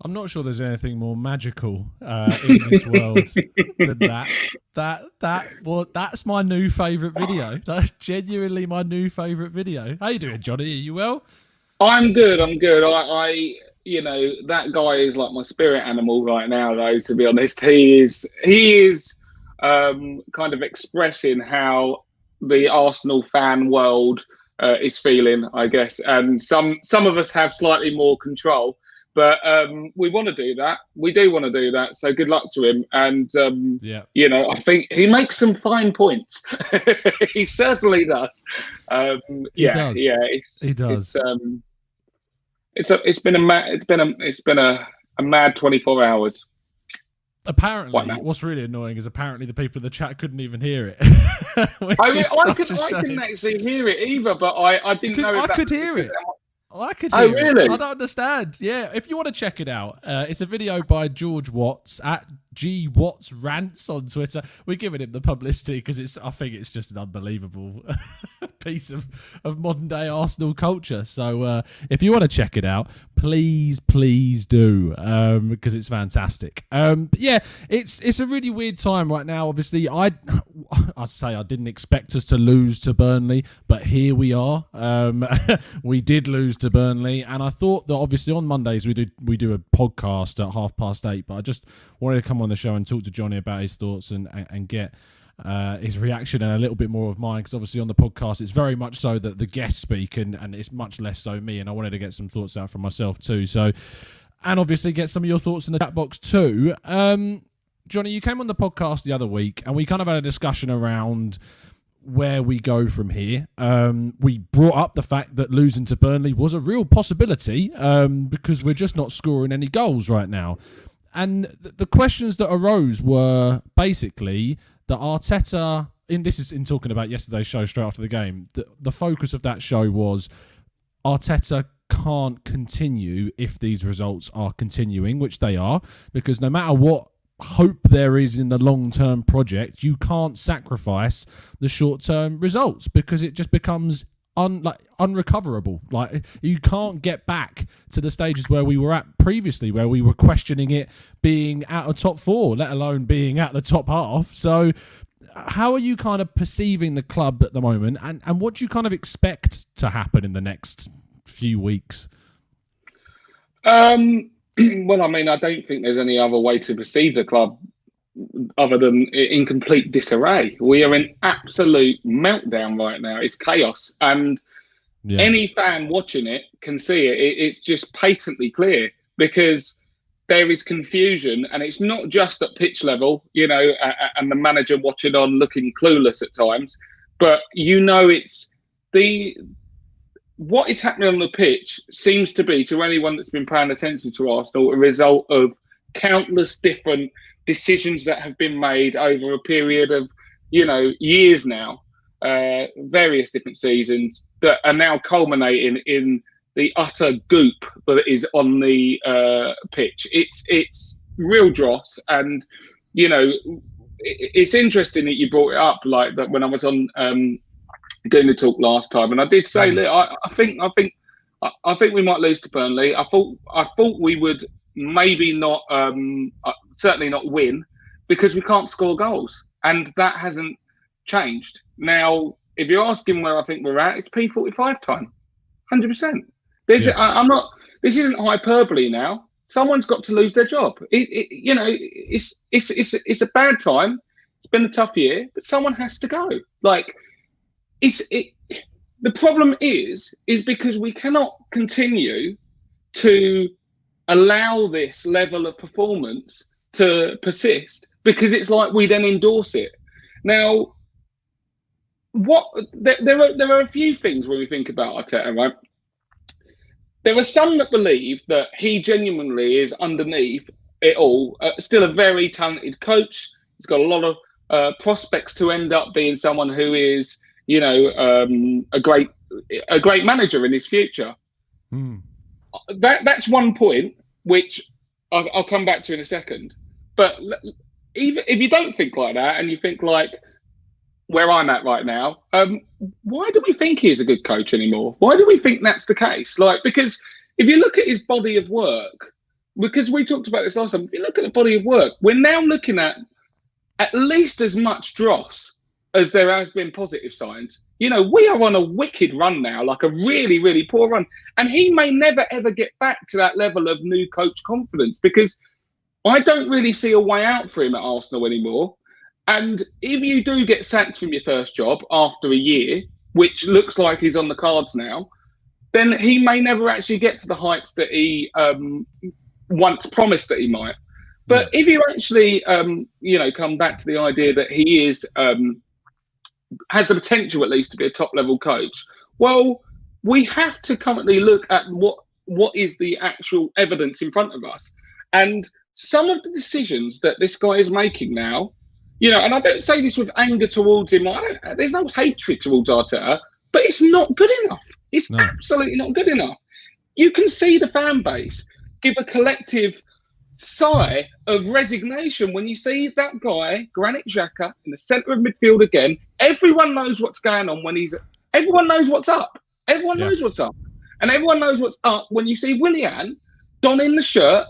I'm not sure there's anything more magical in this world than that. Well, that's my new favourite video. That's genuinely my new favourite video. How you doing, Johnny? Are you well? I'm good. I that guy is like my spirit animal right now, though, to be honest. He is kind of expressing how the Arsenal fan world is feeling, I guess. And some of us have slightly more control. But we want to do that. We do want to do that. So good luck to him. And, I think he makes some fine points. He certainly does. He does. It's been a mad 24 hours. Apparently, what's really annoying is apparently the people in the chat couldn't even hear it. I couldn't actually hear it either, but I didn't know. I could hear it. I could hear it. really? I don't understand. Yeah, if you want to check it out, it's a video by George Watts at G Watts Rants on Twitter. We're giving him the publicity because I think it's just an unbelievable piece of modern day Arsenal culture. So if you want to check it out, please do, because it's fantastic. But yeah, it's a really weird time right now. Obviously, I say I didn't expect us to lose to Burnley, but here we are. We did lose to Burnley, and I thought that obviously on Mondays we do a podcast at 8:30, but I just wanted to come on the show and talk to Johnny about his thoughts and get his reaction and a little bit more of mine, because obviously on the podcast it's very much so that the guests speak and it's much less so me, and I wanted to get some thoughts out from myself too. So, and obviously get some of your thoughts in the chat box too. Johnny, you came on the podcast the other week and we kind of had a discussion around where we go from here. We brought up the fact that losing to Burnley was a real possibility because we're just not scoring any goals right now. And the questions that arose were basically that Arteta, this is in talking about yesterday's show straight after the game, the focus of that show was Arteta can't continue if these results are continuing, which they are, because no matter what hope there is in the long-term project, you can't sacrifice the short-term results because it just becomes unrecoverable. Like, you can't get back to the stages where we were at previously, where we were questioning it being out of top four, let alone being at the top half. So how are you kind of perceiving the club at the moment, and what do you kind of expect to happen in the next few weeks? Well, I mean, I don't think there's any other way to perceive the club other than in complete disarray. We are in absolute meltdown right now. It's chaos. And any fan watching it can see it. It's just patently clear because there is confusion, and it's not just at pitch level, and the manager watching on looking clueless at times, but it's what is happening on the pitch seems to be, to anyone that's been paying attention to Arsenal, a result of countless different decisions that have been made over a period of, years now, various different seasons that are now culminating in the utter goop that is on the pitch. It's real dross, and it's interesting that you brought it up, like that when I was on doing the talk last time, and I did say that I think we might lose to Burnley. I thought we would maybe not, certainly not win, because we can't score goals, and that hasn't changed. Now, if you're asking where I think we're at, it's P45 time, 100%. I'm not. This isn't hyperbole now. Someone's got to lose their job. It's a bad time. It's been a tough year, but someone has to go. The problem is because we cannot continue to allow this level of performance to persist, because it's like we then endorse it. Now, there are a few things when we think about Arteta, right? There are some that believe that he genuinely is underneath it all, still a very talented coach. He's got a lot of prospects to end up being someone who is, a great manager in his future. That's one point, which I'll come back to in a second. But even if you don't think like that, and you think like where I'm at right now, why do we think he is a good coach anymore? Why do we think that's the case? Because if you look at his body of work, because we talked about this last time. If you look at the body of work, we're now looking at least as much dross as there has been positive signs. We are on a wicked run now, like a really, really poor run. And he may never, ever get back to that level of new coach confidence, because I don't really see a way out for him at Arsenal anymore. And if you do get sacked from your first job after a year, which looks like he's on the cards now, then he may never actually get to the heights that he once promised that he might. But if you actually, come back to the idea that he is has the potential at least to be a top-level coach, well, we have to currently look at what is the actual evidence in front of us. And some of the decisions that this guy is making now, and I don't say this with anger towards him. There's no hatred towards Arteta, but it's not good enough. It's absolutely not good enough. You can see the fan base give a collective sigh of resignation when you see that guy, Granit Xhaka, in the centre of midfield again. Everyone knows what's going on everyone knows what's up. Everyone knows what's up. And everyone knows what's up when you see Willian donning the shirt.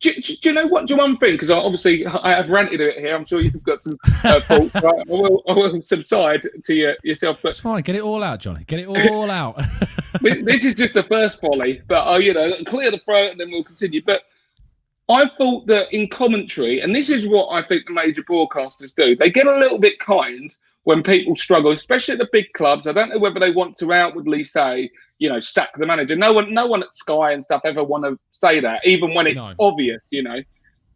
Do you know what? Do one thing, because I have ranted a bit here. I'm sure you've got some thoughts. Right? I will subside to yourself. But it's fine. Get it all out, Johnny. Get it all out. This is just the first volley, but clear the throat and then we'll continue. But I thought that in commentary, and this is what I think the major broadcasters do, they get a little bit kind when people struggle, especially at the big clubs. I don't know whether they want to outwardly say, sack the manager. No one at Sky and stuff ever want to say that, even when it's obvious,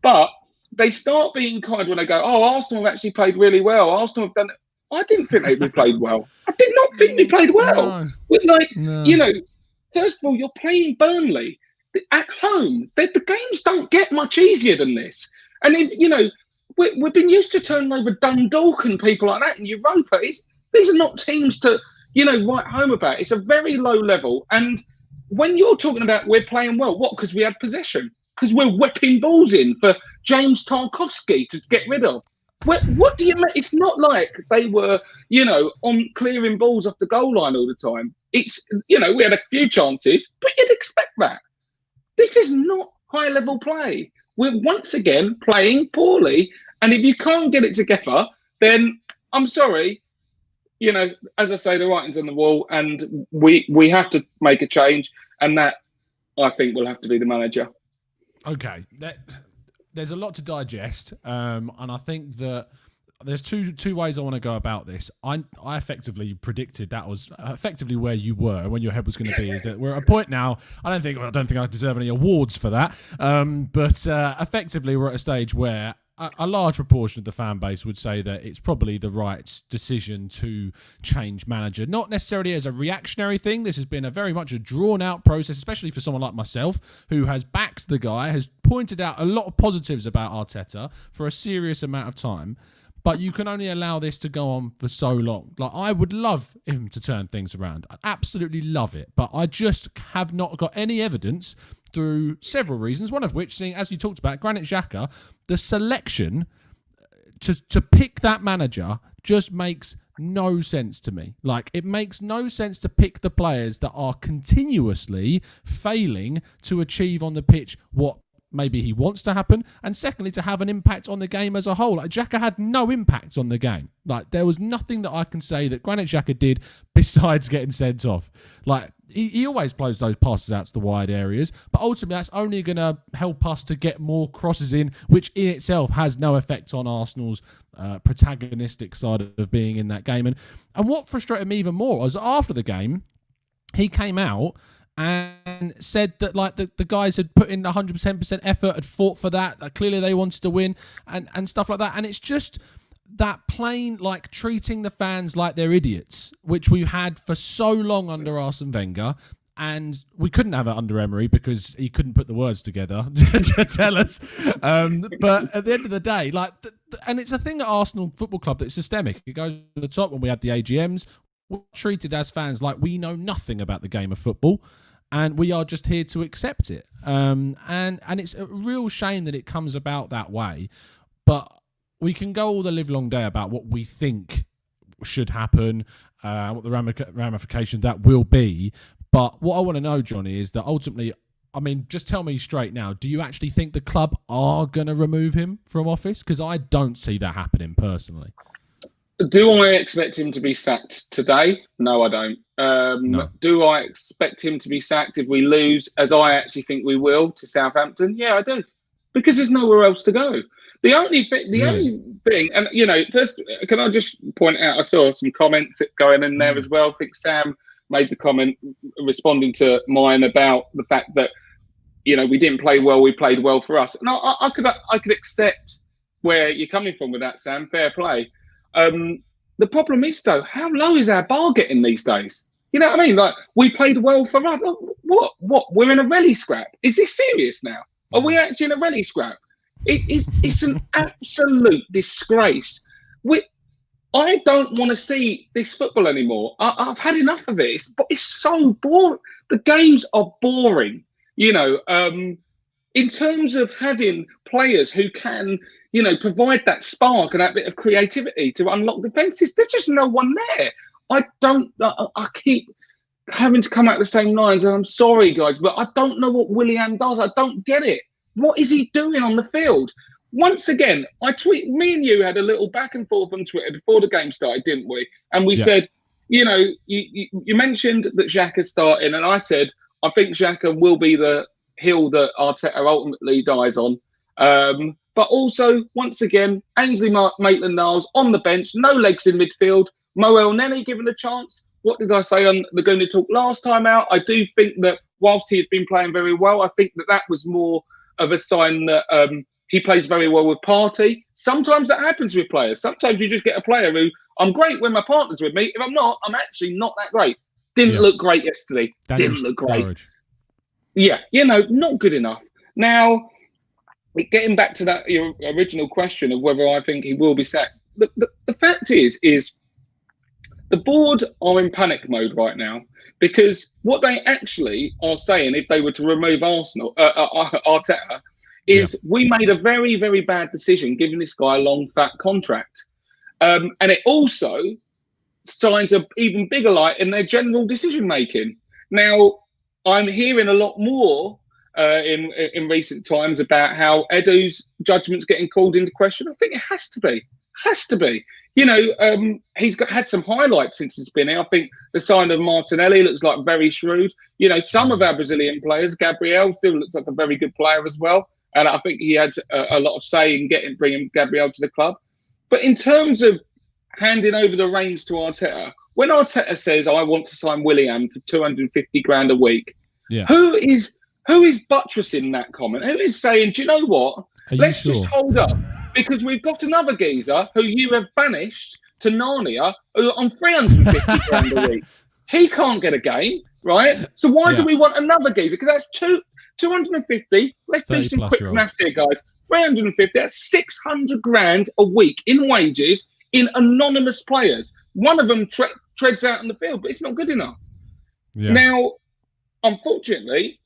But they start being kind when they go, oh, Arsenal have actually played really well. Arsenal have done it. I didn't think they played well. I did not think they played well. First of all, you're playing Burnley at home. The games don't get much easier than this. And if, we've been used to turning over Dundalk and people like that in Europa. These are not teams to write home about. It's a very low level. And when you're talking about we're playing well, what? Because we had possession. Because we're whipping balls in for James Tarkowski to get rid of. What do you mean? It's not like they were, on clearing balls off the goal line all the time. It's, we had a few chances, but you'd expect that. This is not high-level play. We're once again playing poorly. And if you can't get it together, then I'm sorry, as I say, the writing's on the wall, and we have to make a change, and that, I think, will have to be the manager. Okay, there's a lot to digest, and I think that there's two ways I want to go about this. I effectively predicted that was effectively where you were when your head was going to be. Is that we're at a point now? I don't think I deserve any awards for that, but effectively we're at a stage where a large proportion of the fan base would say that it's probably the right decision to change manager. Not necessarily as a reactionary thing. This has been very much a drawn-out process, especially for someone like myself, who has backed the guy, has pointed out a lot of positives about Arteta for a serious amount of time. But you can only allow this to go on for so long. I would love him to turn things around. I'd absolutely love it. But I just have not got any evidence through several reasons, one of which, seeing, as you talked about, Granit Xhaka, the selection to pick that manager just makes no sense to me. It makes no sense to pick the players that are continuously failing to achieve on the pitch what maybe he wants to happen, and secondly, to have an impact on the game as a whole. Xhaka had no impact on the game. There was nothing that I can say that Granit Xhaka did besides getting sent off. He always blows those passes out to the wide areas, but ultimately that's only going to help us to get more crosses in, which in itself has no effect on Arsenal's protagonistic side of being in that game. And what frustrated me even more was after the game, he came out and said that the guys had put in 110% effort, had fought for that clearly they wanted to win and stuff like that. And it's just that plain treating the fans like they're idiots, which we had for so long under Arsene Wenger. And we couldn't have it under Emery because he couldn't put the words together to tell us. But at the end of the day, and it's a thing at Arsenal Football Club that's systemic. It goes to the top. When we had the AGMs, we're treated as fans like we know nothing about the game of football. And we are just here to accept it. And it's a real shame that it comes about that way. But we can go all the live long day about what we think should happen, what the ramification that will be. But what I want to know, Johnny, is that ultimately I mean, just tell me straight now, do you actually think the club are going to remove him from office? Because I don't see that happening personally. Do I expect him to be sacked today? No, I don't. No. Do I expect him to be sacked if we lose, as I actually think we will, to Southampton? Yeah, I do. Because there's nowhere else to go. The only thing, and first, can I just point out, I saw some comments going in there as well. I think Sam made the comment responding to mine about the fact that, we didn't play well, we played well for us. And I could accept where you're coming from with that, Sam. Fair play. The problem is, though, how low is our bar getting these days? You know what I mean? Like, we played well for us. What? We're in a rally scrap. Is this serious now? Are we actually in a rally scrap? It's an absolute disgrace. I don't want to see this football anymore. I've had enough of it. It's so boring. The games are boring. In terms of having players who can, provide that spark and that bit of creativity to unlock defences, there's just no one there. I keep having to come out the same lines, and I'm sorry, guys, but I don't know what Willian does. I don't get it. What is he doing on the field? Once again, me and you had a little back and forth on Twitter before the game started, didn't we? And we said, you mentioned that Xhaka's starting, and I said, I think Xhaka will be the hill that Arteta ultimately dies on. But also, once again, Ainsley Maitland-Niles on the bench, no legs in midfield. Mo Elneny given a chance. What did I say on the Gooner Talk last time out? I do think that whilst he has been playing very well, I think that was more of a sign that he plays very well with Partey. Sometimes that happens with players. Sometimes you just get a player who, I'm great when my partner's with me. If I'm not, I'm actually not that great. Didn't look great yesterday. Didn't look great. Yeah, not good enough. Now, getting back to that your original question of whether I think he will be sacked, the fact is the board are in panic mode right now, because what they actually are saying, if they were to remove Arteta, is we made a very, very bad decision giving this guy a long, fat contract. And it also shines an even bigger light in their general decision-making. Now, I'm hearing a lot more in recent times about how Edu's judgment's getting called into question. I think it has to be. Has to be. He's had some highlights since he's been here. I think the sign of Martinelli looks like very shrewd. Some of our Brazilian players, Gabriel still looks like a very good player as well. And I think he had a lot of say in bringing Gabriel to the club. But in terms of handing over the reins to Arteta, when Arteta says, I want to sign Willian for 250 grand a week, who is buttressing that comment? Who is saying, do you know what? Let's just hold up. Because we've got another geezer who you have banished to Narnia on 350 grand a week. He can't get a game, right? So why do we want another geezer? Because that's 250. Let's do some quick maths here, guys. 350, that's 600 grand a week in wages in anonymous players. One of them treads out on the field, but it's not good enough. Now, unfortunately,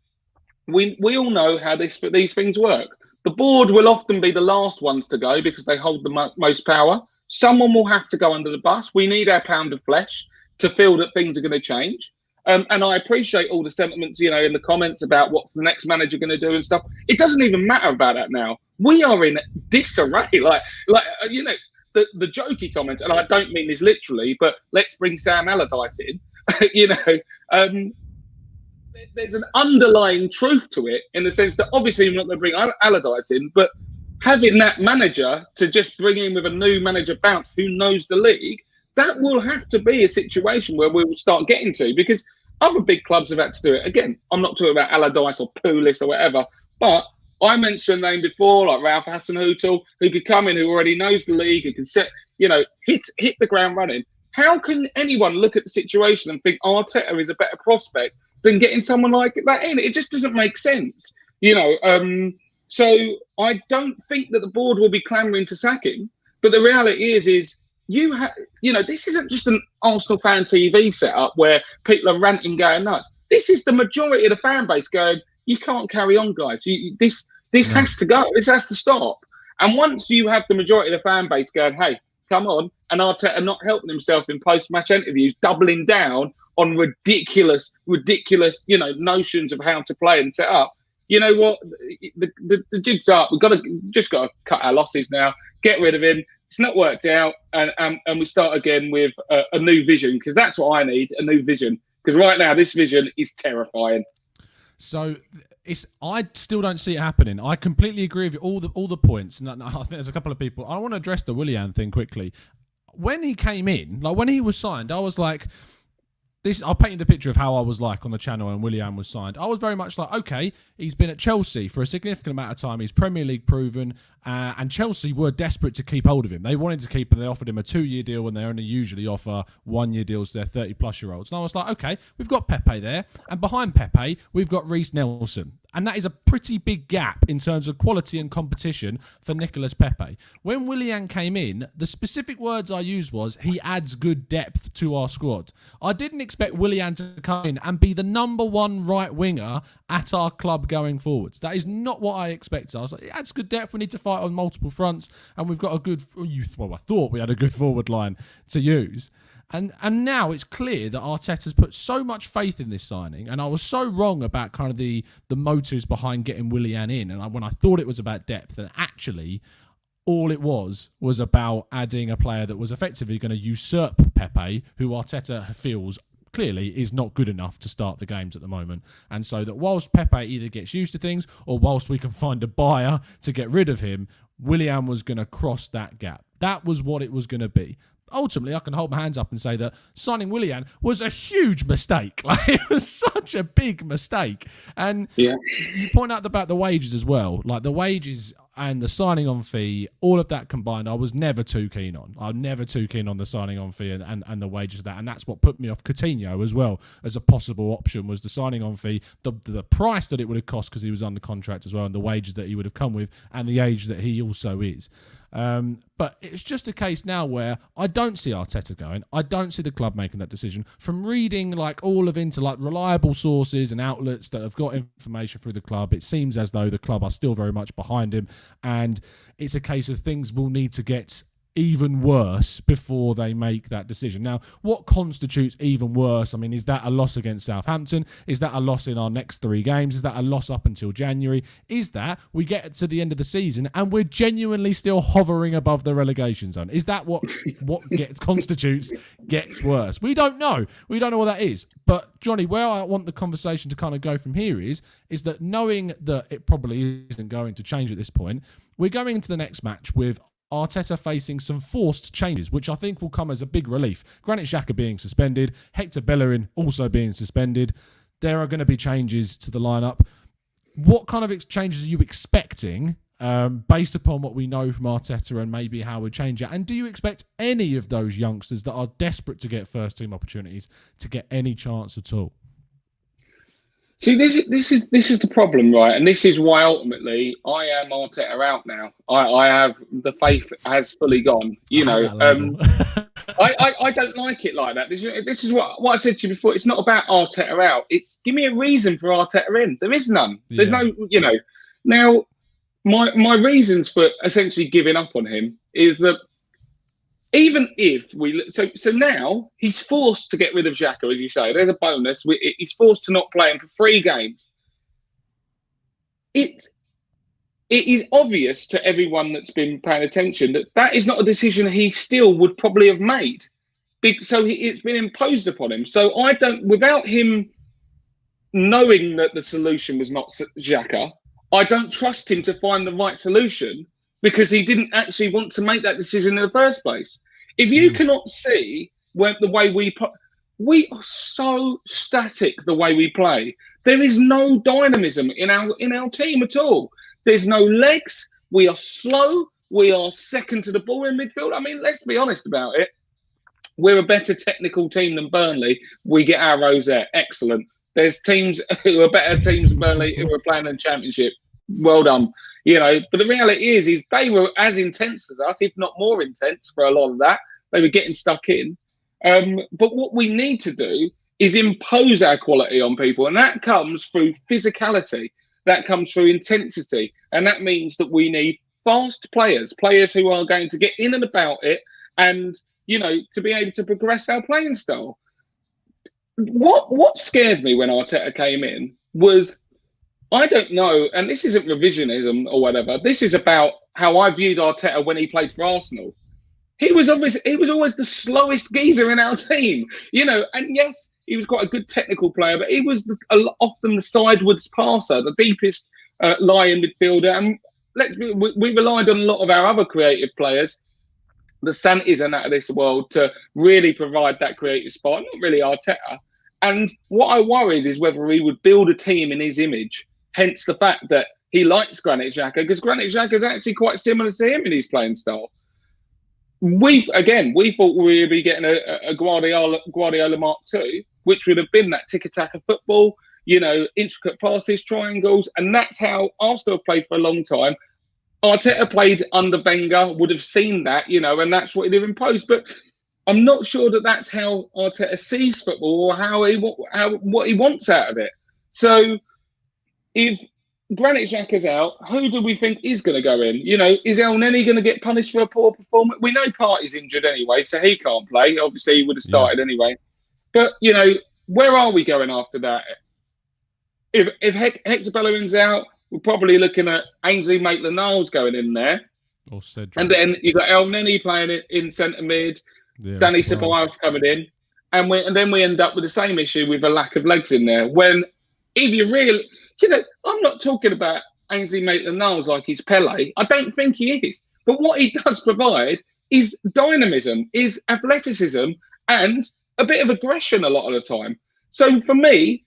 we all know how these things work. The board will often be the last ones to go because they hold the most power. Someone will have to go under the bus. We need our pound of flesh to feel that things are going to change. And I appreciate all the sentiments, in the comments about what's the next manager going to do and stuff. It doesn't even matter about that now. We are in disarray. The jokey comments, and I don't mean this literally, but let's bring Sam Allardyce in. There's an underlying truth to it in the sense that obviously we're not going to bring Allardyce in, but having that manager to just bring in with a new manager bounce who knows the league, that will have to be a situation where we will start getting to, because other big clubs have had to do it. Again, I'm not talking about Allardyce or Pulis or whatever, but I mentioned a name before, like Ralph Hasenhüttl, who could come in, who already knows the league, who can hit the ground running. How can anyone look at the situation and think Arteta is a better prospect than getting someone like that in? It just doesn't make sense, So I don't think that the board will be clamouring to sack him. But the reality is this isn't just an Arsenal fan TV setup where people are ranting, going nuts. This is the majority of the fan base going, you can't carry on, guys. This has to go. This has to stop. And once you have the majority of the fan base going, hey, come on, and Arteta not helping himself in post-match interviews, doubling down on ridiculous, notions of how to play and set up. You know what? The jig's up. We've got to cut our losses now. Get rid of him. It's not worked out, and we start again with a new vision, because that's what I need, a new vision. Because right now this vision is terrifying. So I still don't see it happening. I completely agree with all the points. And I think there's a couple of people. I want to address the Willian thing quickly. When he came in, like when he was signed, I was like, I'll paint you the picture of how I was like on the channel when Willian was signed. I was very much like, okay, he's been at Chelsea for a significant amount of time. He's Premier League proven, and Chelsea were desperate to keep hold of him. They wanted to keep him. They offered him a 2-year deal when they only usually offer 1-year deals to their 30-plus-year-olds. And I was like, okay, we've got Pepe there, and behind Pepe, we've got Reece Nelson. And that is a pretty big gap in terms of quality and competition for Nicolas Pepe. When Willian came in, the specific words I used was, he adds good depth to our squad. I didn't expect Willian to come in and be the number one right winger at our club going forwards. That is not what I expected. I was like, it adds good depth. We need to fight on multiple fronts, and we've got a good, I thought we had a good forward line to use. And now it's clear that Arteta's put so much faith in this signing, and I was so wrong about kind of the motives behind getting Willian in, and when I thought it was about depth, and actually all it was about adding a player that was effectively going to usurp Pepe, who Arteta feels clearly is not good enough to start the games at the moment. And so that whilst Pepe either gets used to things, or whilst we can find a buyer to get rid of him, Willian was going to cross that gap. That was what it was going to be. Ultimately, I can hold my hands up and say that signing Willian was a huge mistake. Like, it was such a big mistake. And you point out about the wages as well. Like, the wages and the signing on fee, all of that combined, I was never too keen on. I'm never too keen on the signing on fee and the wages of that. And that's what put me off Coutinho as well as a possible option, was the signing on fee, the price that it would have cost because he was under contract as well, and the wages that he would have come with, and the age that he also is. But it's just a case now where I don't see Arteta going. I don't see the club making that decision. From reading like all of into like reliable sources and outlets that have got information through the club, it seems as though the club are still very much behind him, and it's a case of things will need to get even worse before they make that decision. Now, what constitutes even worse? I mean, is that a loss against Southampton? Is that a loss in our next 3 games? Is that a loss up until January? Is that we get to the end of the season and we're genuinely still hovering above the relegation zone? Is that what constitutes gets worse? We don't know. We don't know what that is. But Johnny, where I want the conversation to kind of go from here is that knowing that it probably isn't going to change at this point, we're going into the next match with Arteta facing some forced changes, which I think will come as a big relief. Granit Xhaka being suspended, Hector Bellerin also being suspended. There are going to be changes to the lineup. What kind of changes are you expecting based upon what we know from Arteta and maybe how we change it? And do you expect any of those youngsters that are desperate to get first team opportunities to get any chance at all? See, this is the problem, right? And this is why ultimately I am Arteta out now. I have the faith has fully gone. You know, I don't like it like that. This is what I said to you before. It's not about Arteta out. It's give me a reason for Arteta in. There is none. There's no, you know. Now, my reasons for essentially giving up on him is that even if so now he's forced to get rid of Xhaka, as you say. There's a bonus. He's forced to not play him for 3 games. It is obvious to everyone that's been paying attention that is not a decision he still would probably have made. So it's been imposed upon him. So I don't, without him knowing that the solution was not Xhaka, I don't trust him to find the right solution, because he didn't actually want to make that decision in the first place. If you cannot see the way we are so static the way we play. There is no dynamism in our team at all. There's no legs. We are slow. We are second to the ball in midfield. I mean, let's be honest about it. We're a better technical team than Burnley. We get our rosette. Excellent. There's teams who are better teams than Burnley who are playing in the Championship. Well done. You know, but the reality is they were as intense as us, if not more intense for a lot of that. They were getting stuck in. But what we need to do is impose our quality on people. And that comes through physicality. That comes through intensity. And that means that we need fast players who are going to get in and about it and, you know, to be able to progress our playing style. what scared me when Arteta came in was, I don't know, and this isn't revisionism or whatever. This is about how I viewed Arteta when he played for Arsenal. He was always the slowest geezer in our team, And yes, he was quite a good technical player, but he was often the sideways passer, the deepest lying midfielder. And we relied on a lot of our other creative players, the Santis and out of this world, to really provide that creative spot. Not really Arteta. And what I worried is whether he would build a team in his image. Hence the fact that he likes Granit Xhaka, because Granit Xhaka is actually quite similar to him in his playing style. We thought we would be getting a Guardiola Mark II, which would have been that tiki-taka football, intricate passes, triangles, and that's how Arsenal played for a long time. Arteta played under Wenger, would have seen that, and that's what he'd have imposed. But I'm not sure that that's how Arteta sees football or what he wants out of it. So if Granit Xhaka's out, who do we think is going to go in? Is El Neni going to get punished for a poor performance? We know Partey's injured anyway, so he can't play. Obviously, he would have started anyway. But, where are we going after that? If Hector Bellerin's out, we're probably looking at Ainsley Maitland-Niles going in there. Or Cedric. And then you've got El Neni playing in centre mid, Danny Ceballos coming in. And then we end up with the same issue with a lack of legs in there. When, if you really... I'm not talking about Ainsley Maitland-Niles like he's Pele. I don't think he is. But what he does provide is dynamism, is athleticism, and a bit of aggression a lot of the time. So for me,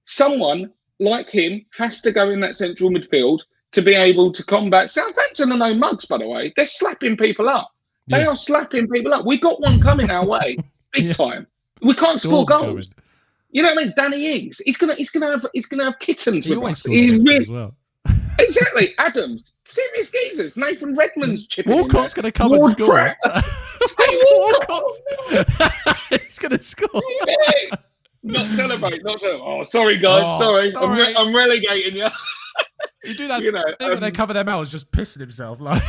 someone like him has to go in that central midfield to be able to combat. Southampton are no mugs, by the way. They're slapping people up. They are slapping people up. We got one coming our way, big time. We can't score goals. Coming. You know what I mean? Danny Ings. He's gonna have kittens with us. As well. Exactly. Adams. Serious geezers. Nathan Redmond's chipping. Walcott's gonna come and score. Walcott's. He's gonna score. Not celebrate. Oh, sorry guys. Sorry. I'm relegating you. You do that thing when they cover their mouths, just pissing himself like.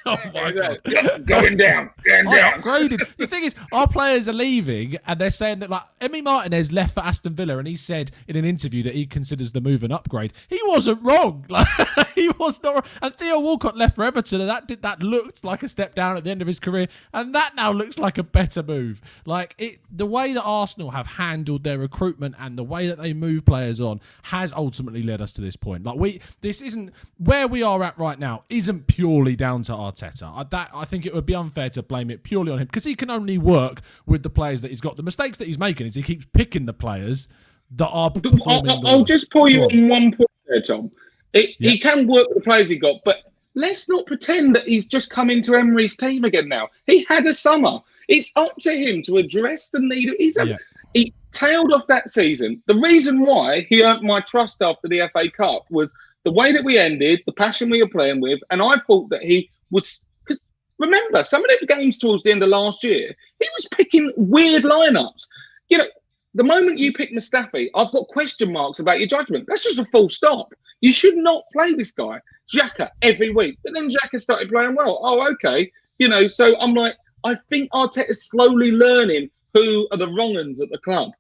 Oh my God. Going down. Upgraded. The thing is, our players are leaving and they're saying that, like, Emi Martinez left for Aston Villa and he said in an interview that he considers the move an upgrade. He wasn't wrong. Like, he was not wrong. And Theo Walcott left for Everton and that looked like a step down at the end of his career. And that now looks like a better move. Like, the way that Arsenal have handled their recruitment and the way that they move players on has ultimately led us to this point. Like, this isn't where we are at right now, isn't purely down to Arteta. I think it would be unfair to blame it purely on him because he can only work with the players that he's got. The mistakes that he's making is he keeps picking the players that are performing. I'll just pull you on one point there, Tom. He can work with the players he got, but let's not pretend that he's just come into Emery's team again now. He had a summer. It's up to him to address the need. He tailed off that season. The reason why he earned my trust after the FA Cup was the way that we ended, the passion we were playing with, and I thought that he was, because remember, some of the games towards the end of last year, he was picking weird lineups. The moment you pick Mustafi, I've got question marks about your judgment. That's just a full stop. You should not play this guy, Xhaka, every week. But then Xhaka started playing well. Oh, okay. So I'm like, I think Arteta's slowly learning who are the wrong uns at the club.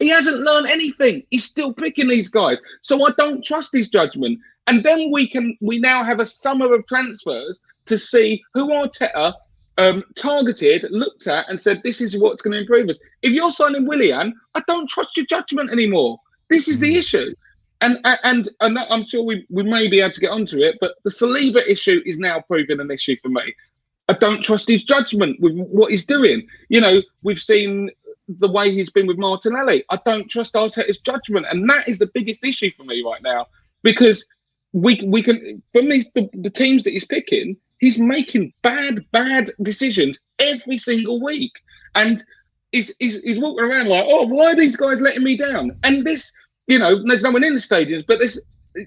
He hasn't learned anything. He's still picking these guys. So I don't trust his judgment. And then we now have a summer of transfers to see who Arteta targeted, looked at, and said, this is what's going to improve us. If you're signing Willian, I don't trust your judgment anymore. This is the issue. And I'm sure we may be able to get onto it, but the Saliba issue is now proving an issue for me. I don't trust his judgment with what he's doing. We've seen the way he's been with Martinelli. I don't trust Arteta's judgment. And that is the biggest issue for me right now, because we can, from the teams that he's picking, he's making bad decisions every single week. And he's walking around like, oh, why are these guys letting me down? And this, there's no one in the stadiums, but there's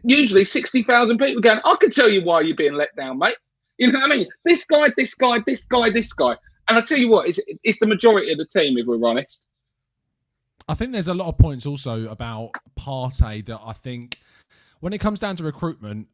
usually 60,000 people going, I can tell you why you're being let down, mate. You know what I mean? This guy. And I tell you what, it's the majority of the team, if we're honest. I think there's a lot of points also about Partey that I think, when it comes down to recruitment,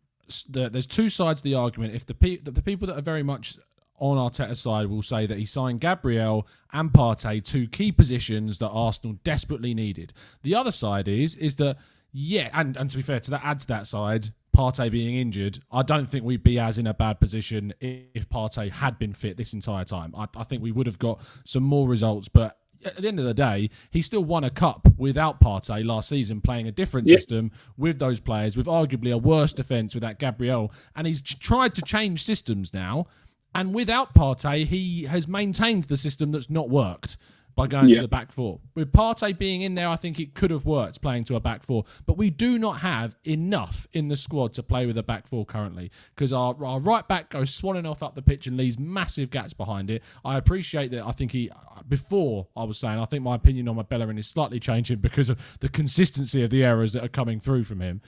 there's two sides of the argument. If the people that are very much on Arteta's side will say that he signed Gabriel and Partey, two key positions that Arsenal desperately needed. The other side is that, yeah, and to be fair, to that, add to that side, Partey being injured, I don't think we'd be as in a bad position if Partey had been fit this entire time. I think we would have got some more results, but at the end of the day, he still won a cup without Partey last season, playing a different system with those players, with arguably a worse defence with that Gabriel. And he's tried to change systems now. And without Partey, he has maintained the system that's not worked by going to the back four. With Partey being in there, I think it could have worked playing to a back four. But we do not have enough in the squad to play with a back four currently, because our right back goes swanning off up the pitch and leaves massive gaps behind it. I appreciate that. I think before I was saying, I think my opinion on my Bellerin is slightly changing because of the consistency of the errors that are coming through from him.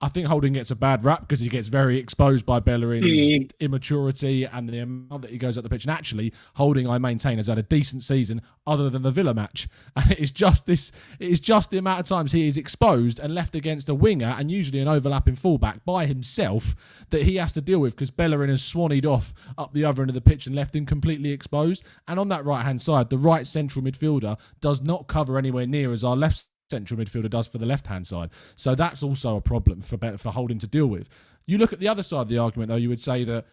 I think Holding gets a bad rap because he gets very exposed by Bellerin's immaturity and the amount that he goes up the pitch. And actually, Holding, I maintain, has had a decent season other than the Villa match. And it is just the amount of times he is exposed and left against a winger and usually an overlapping fullback by himself that he has to deal with, because Bellerin has swannied off up the other end of the pitch and left him completely exposed. And on that right-hand side, the right central midfielder does not cover anywhere near as our left central midfielder does for the left-hand side. So that's also a problem for Holding to deal with. You look at the other side of the argument, though, you would say that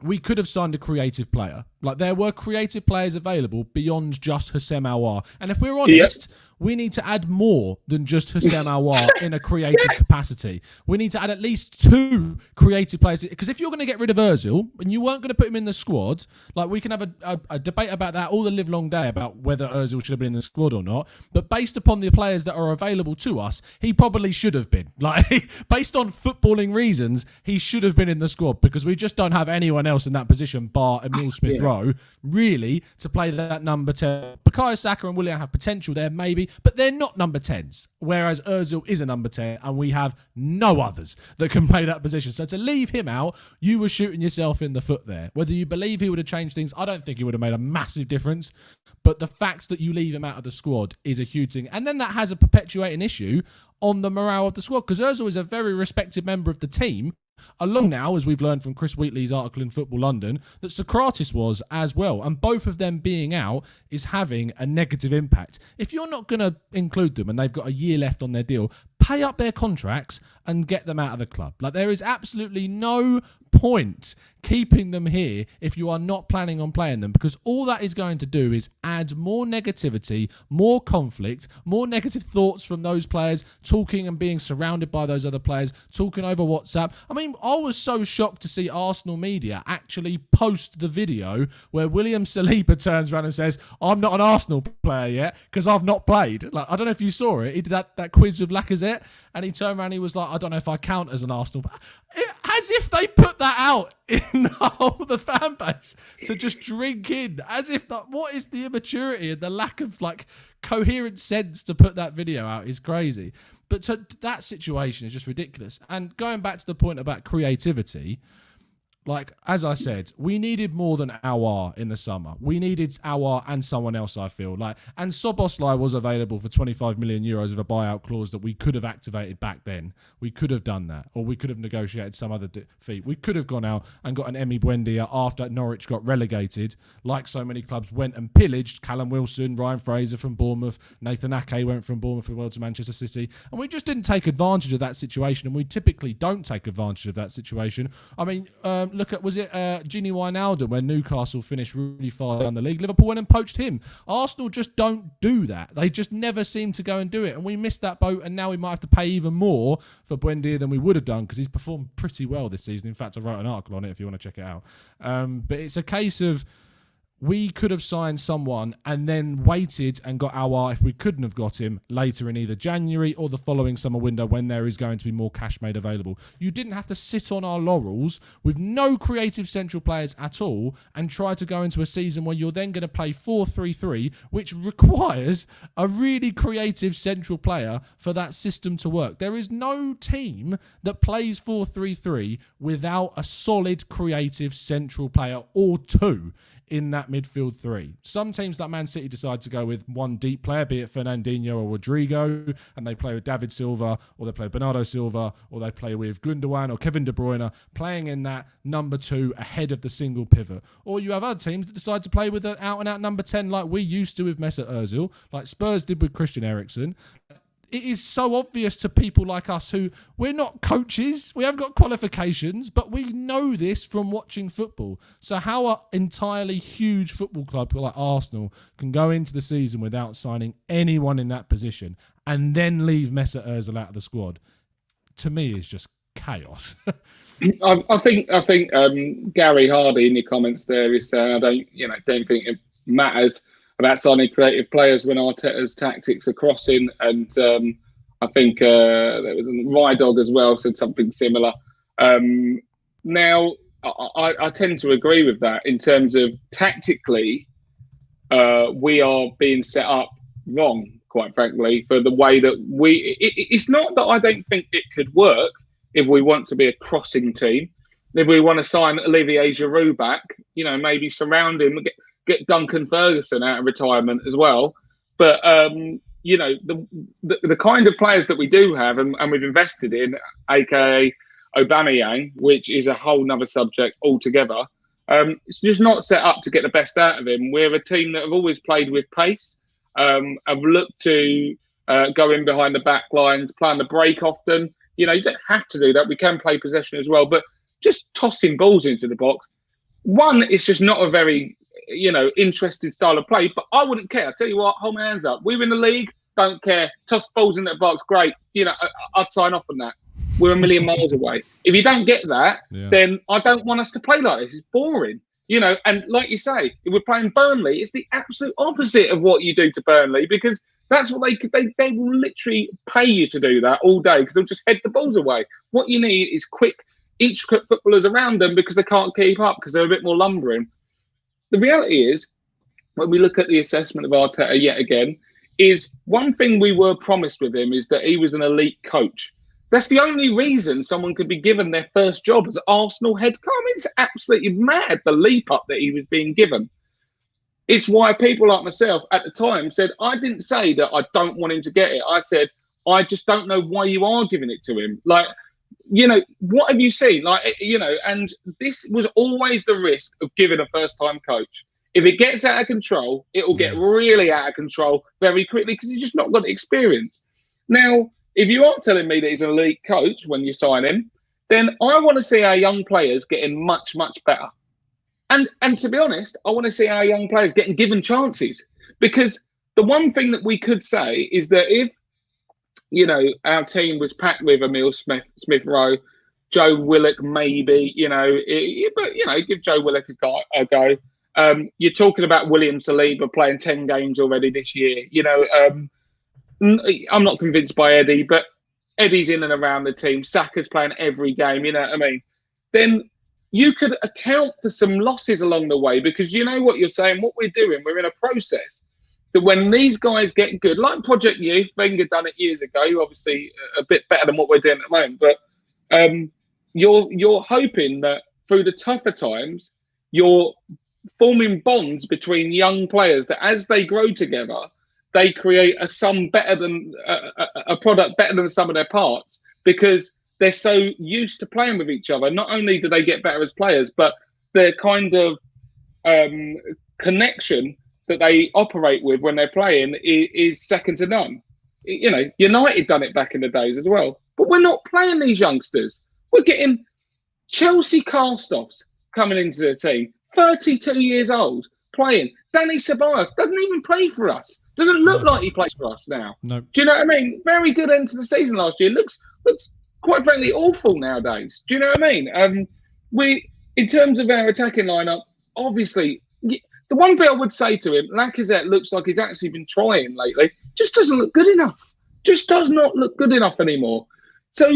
we could have signed a creative player. Like, there were creative players available beyond just Houssem Aouar. And if we're honest, we need to add more than just Houssem Aouar in a creative capacity. We need to add at least two creative players. Because if you're going to get rid of Ozil and you weren't going to put him in the squad, like, we can have a debate about that all the live long day about whether Ozil should have been in the squad or not. But based upon the players that are available to us, he probably should have been. Like, based on footballing reasons, he should have been in the squad, because we just don't have anyone else in that position bar Emile Smith-Rowe really to play that number 10. Bukayo Saka and Willian have potential there, maybe, but they're not number 10s, whereas Ozil is a number 10 and we have no others that can play that position. So to leave him out, you were shooting yourself in the foot there. Whether you believe he would have changed things, I don't think he would have made a massive difference, but the fact that you leave him out of the squad is a huge thing. And then that has a perpetuating issue on the morale of the squad, because Ozil is a very respected member of the team, along now, as we've learned from Chris Wheatley's article in Football London, that Socrates was as well. And both of them being out is having a negative impact. If you're not going to include them and they've got a year left on their deal, pay up their contracts and get them out of the club. Like, there is absolutely no point keeping them here if you are not planning on playing them, because all that is going to do is add more negativity, more conflict, more negative thoughts from those players talking and being surrounded by those other players, talking over WhatsApp. I mean, I was so shocked to see Arsenal media actually post the video where William Saliba turns around and says, "I'm not an Arsenal player yet because I've not played." Like, I don't know if you saw it. He did that quiz with Lacazette and he turned around and he was like, "I don't know if I count as an Arsenal player." As if they put that out in the fan base to just drink in, as if that, what is the immaturity and the lack of like coherent sense to put that video out is crazy. But that situation is just ridiculous. And going back to the point about creativity, like, as I said, we needed more than Aouar in the summer. We needed Aouar and someone else, I feel like. And Szoboszlai was available for 25 million euros of a buyout clause that we could have activated back then. We could have done that. Or we could have negotiated some other fee. We could have gone out and got an Emi Buendia after Norwich got relegated, like so many clubs went and pillaged. Callum Wilson, Ryan Fraser from Bournemouth, Nathan Ake went from Bournemouth as well to Manchester City. And we just didn't take advantage of that situation. And we typically don't take advantage of that situation. I mean, look at, was it Gini Wijnaldum when Newcastle finished really far down the league? Liverpool went and poached him. Arsenal just don't do that. They just never seem to go and do it. And we missed that boat, and now we might have to pay even more for Buendia than we would have done, because he's performed pretty well this season. In fact, I wrote an article on it if you want to check it out. But it's a case of, we could have signed someone and then waited and got Aouar, if we couldn't have got him, later in either January or the following summer window when there is going to be more cash made available. You didn't have to sit on our laurels with no creative central players at all and try to go into a season where you're then going to play 4-3-3, which requires a really creative central player for that system to work. There is no team that plays 4-3-3 without a solid creative central player or two in that midfield three. Some teams like Man City decide to go with one deep player, be it Fernandinho or Rodrigo, and they play with David Silva, or they play with Bernardo Silva, or they play with Gundogan or Kevin De Bruyne, playing in that number 2 ahead of the single pivot. Or you have other teams that decide to play with an out-and-out number 10 like we used to with Mesut Ozil, like Spurs did with Christian Eriksen. It is so obvious to people like us who, we're not coaches, we haven't got qualifications, but we know this from watching football. So how an entirely huge football club like Arsenal can go into the season without signing anyone in that position and then leave Mesut Ozil out of the squad, to me is just chaos. I think Gary Hardy in your comments there is saying, I don't think it matters about signing creative players when Arteta's tactics are crossing, and I think there was Rydog as well said something similar. Now, I tend to agree with that in terms of tactically, we are being set up wrong, quite frankly, for the way that it's not that I don't think it could work if we want to be a crossing team. If we want to sign Olivier Giroud back, maybe surround him, get Duncan Ferguson out of retirement as well. But, the kind of players that we do have and we've invested in, aka Aubameyang, which is a whole nother subject altogether, it's just not set up to get the best out of him. We're a team that have always played with pace, have looked to go in behind the back lines, play on the break often. You don't have to do that. We can play possession as well, but just tossing balls into the box. One, it's just not a very interesting style of play, but I wouldn't care. I tell you what, hold my hands up. We're in the league, don't care. Toss balls in that box, great. I'd sign off on that. We're a million miles away. If you don't get that, then I don't want us to play like this. It's boring. And like you say, if we're playing Burnley, it's the absolute opposite of what you do to Burnley, because that's what they will literally pay you to do that all day, because they'll just head the balls away. What you need is quick, intricate footballers around them, because they can't keep up, because they're a bit more lumbering. The reality is, when we look at the assessment of Arteta yet again, is one thing we were promised with him is that he was an elite coach. That's the only reason someone could be given their first job as Arsenal head coach. I mean, it's absolutely mad, the leap up that he was being given. It's why people like myself at the time said, I didn't say that I don't want him to get it. I said, I just don't know why you are giving it to him. What have you seen? And this was always the risk of giving a first-time coach. If it gets out of control, it will get really out of control very quickly, because he's just not got the experience. Now, if you are telling me that he's an elite coach when you sign him, then I want to see our young players getting much, much better. And to be honest, I want to see our young players getting given chances, because the one thing that we could say is that if our team was packed with Emile Smith-Rowe, Joe Willock, maybe, give Joe Willock a go. You're talking about William Saliba playing 10 games already this year. I'm not convinced by Eddie, but Eddie's in and around the team. Saka's playing every game, you know what I mean? Then you could account for some losses along the way, because you know what you're saying, what we're doing, we're in a process that when these guys get good, like Project Youth, Wenger done it years ago, obviously a bit better than what we're doing at the moment, but you're hoping that through the tougher times, you're forming bonds between young players that as they grow together, they create a sum better than a product better than the sum of their parts, because they're so used to playing with each other. Not only do they get better as players, but their kind of connection that they operate with when they're playing is second to none. United done it back in the days as well. But we're not playing these youngsters. We're getting Chelsea cast-offs coming into the team, 32 years old, playing. Danny Ceballos doesn't even play for us. Doesn't look like he plays for us now. No. Do you know what I mean? Very good end to the season last year. Looks quite frankly awful nowadays. Do you know what I mean? In terms of our attacking lineup, obviously, the one thing I would say to him, Lacazette looks like he's actually been trying lately. Just doesn't look good enough. Just does not look good enough anymore. So,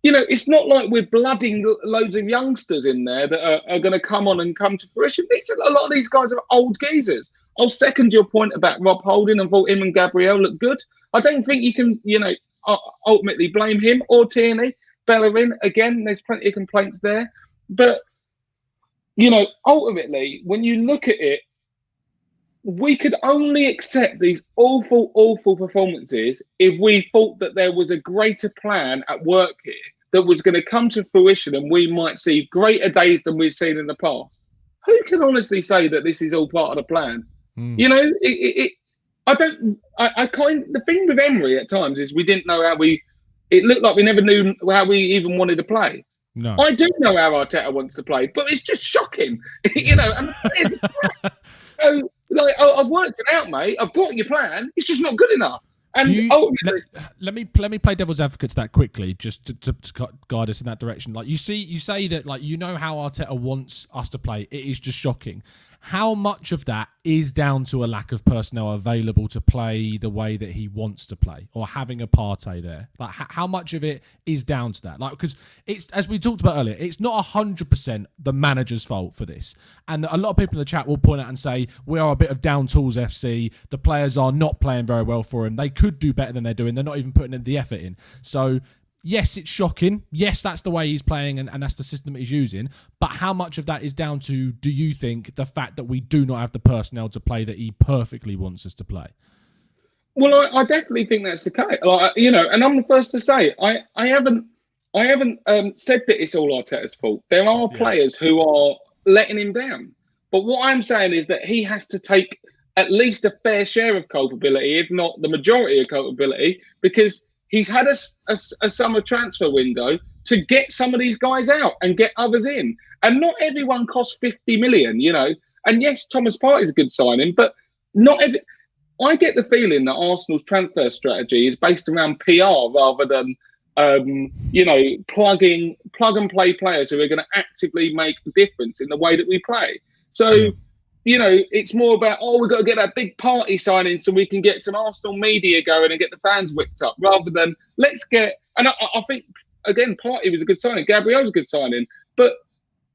it's not like we're blooding loads of youngsters in there that are going to come on and come to fruition. A lot of these guys are old geezers. I'll second your point about Rob Holding and thought him and Gabriel look good. I don't think you can, ultimately blame him or Tierney. Bellerin, again, there's plenty of complaints there. But ultimately, when you look at it, we could only accept these awful, awful performances if we thought that there was a greater plan at work here that was going to come to fruition and we might see greater days than we've seen in the past. Who can honestly say that this is all part of the plan? The thing with Emery at times is we didn't know it looked like we never knew how we even wanted to play. No. I do know how Arteta wants to play, but it's just shocking, And so, I've worked it out, mate. I've got your plan. It's just not good enough. And let me play devil's advocate to that quickly, just to guide us in that direction. Like you say that how Arteta wants us to play. It is just shocking. How much of that is down to a lack of personnel available to play the way that he wants to play, or having a Partey there? Like, how much of it is down to that? Like, because it's, as we talked about earlier, it's not 100% the manager's fault for this. And a lot of people in the chat will point out and say, we are a bit of down tools FC. The players are not playing very well for him. They could do better than they're doing. They're not even putting in the effort in. So, yes, it's shocking. Yes, that's the way he's playing and that's the system that he's using. But how much of that is down to, do you think, the fact that we do not have the personnel to play that he perfectly wants us to play? Well, I definitely think that's the case. And I'm the first to say, I haven't said that it's all Arteta's fault. There are players who are letting him down. But what I'm saying is that he has to take at least a fair share of culpability, if not the majority of culpability, because he's had a summer transfer window to get some of these guys out and get others in. And not everyone costs 50 million, And yes, Thomas Partey's a good signing, but not every... I get the feeling that Arsenal's transfer strategy is based around PR rather than, plug and play players who are going to actively make a difference in the way that we play. So... it's more about, we've got to get that big party signing so we can get some Arsenal media going and get the fans whipped up, rather than let's get... And I think, again, Partey was a good signing. Gabriel's a good signing. But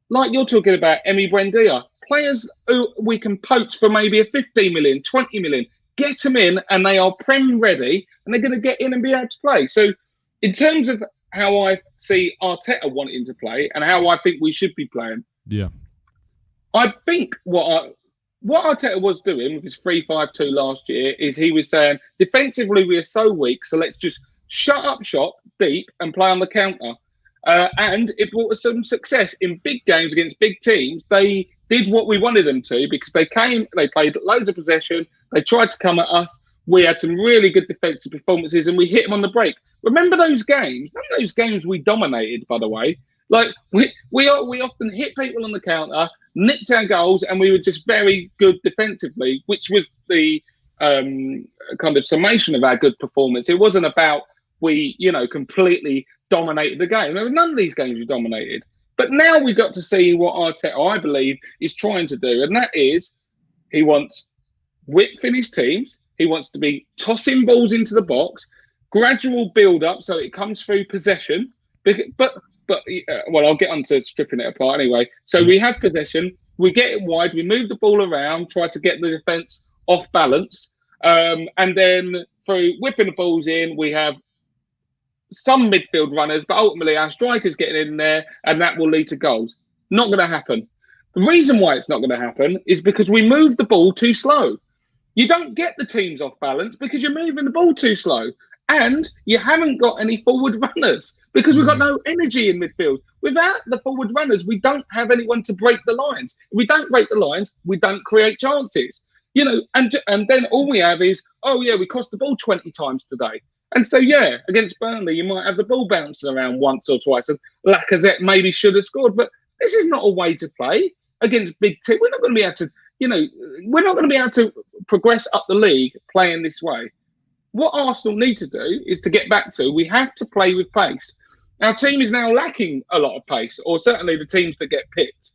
like you're talking about, Emi Buendia, players who we can poach for maybe a 15 million, 20 million, get them in and they are Prem ready and they're going to get in and be able to play. So in terms of how I see Arteta wanting to play and how I think we should be playing, I think what Arteta was doing with his 3-5-2 last year is he was saying, defensively, we are so weak, so let's just shut up shop deep and play on the counter. And it brought us some success in big games against big teams. They did what we wanted them to because they played loads of possession, they tried to come at us. We had some really good defensive performances and we hit them on the break. Remember those games? Remember those games we dominated, by the way? Like, we often hit people on the counter, nicked our goals, and we were just very good defensively, which was the kind of summation of our good performance. It wasn't about we, completely dominated the game. There were none of these games we dominated. But now we got to see what Arteta, I believe, is trying to do, and that is he wants width in his teams. He wants to be tossing balls into the box, gradual build-up so it comes through possession. But I'll get on to stripping it apart anyway. So we have possession, we get it wide, we move the ball around, try to get the defence off balance. And then through whipping the balls in, we have some midfield runners, but ultimately our strikers getting in there and that will lead to goals. Not going to happen. The reason why it's not going to happen is because we move the ball too slow. You don't get the teams off balance because you're moving the ball too slow. And you haven't got any forward runners because we've got no energy in midfield. Without the forward runners, we don't have anyone to break the lines. If we don't break the lines, we don't create chances. And then all we have is, we crossed the ball 20 times today. And so, against Burnley, you might have the ball bouncing around once or twice. And Lacazette maybe should have scored. But this is not a way to play against big teams. We're not going to be able to, we're not going to be able to progress up the league playing this way. What Arsenal need to do is to get back to, we have to play with pace. Our team is now lacking a lot of pace, or certainly the teams that get picked.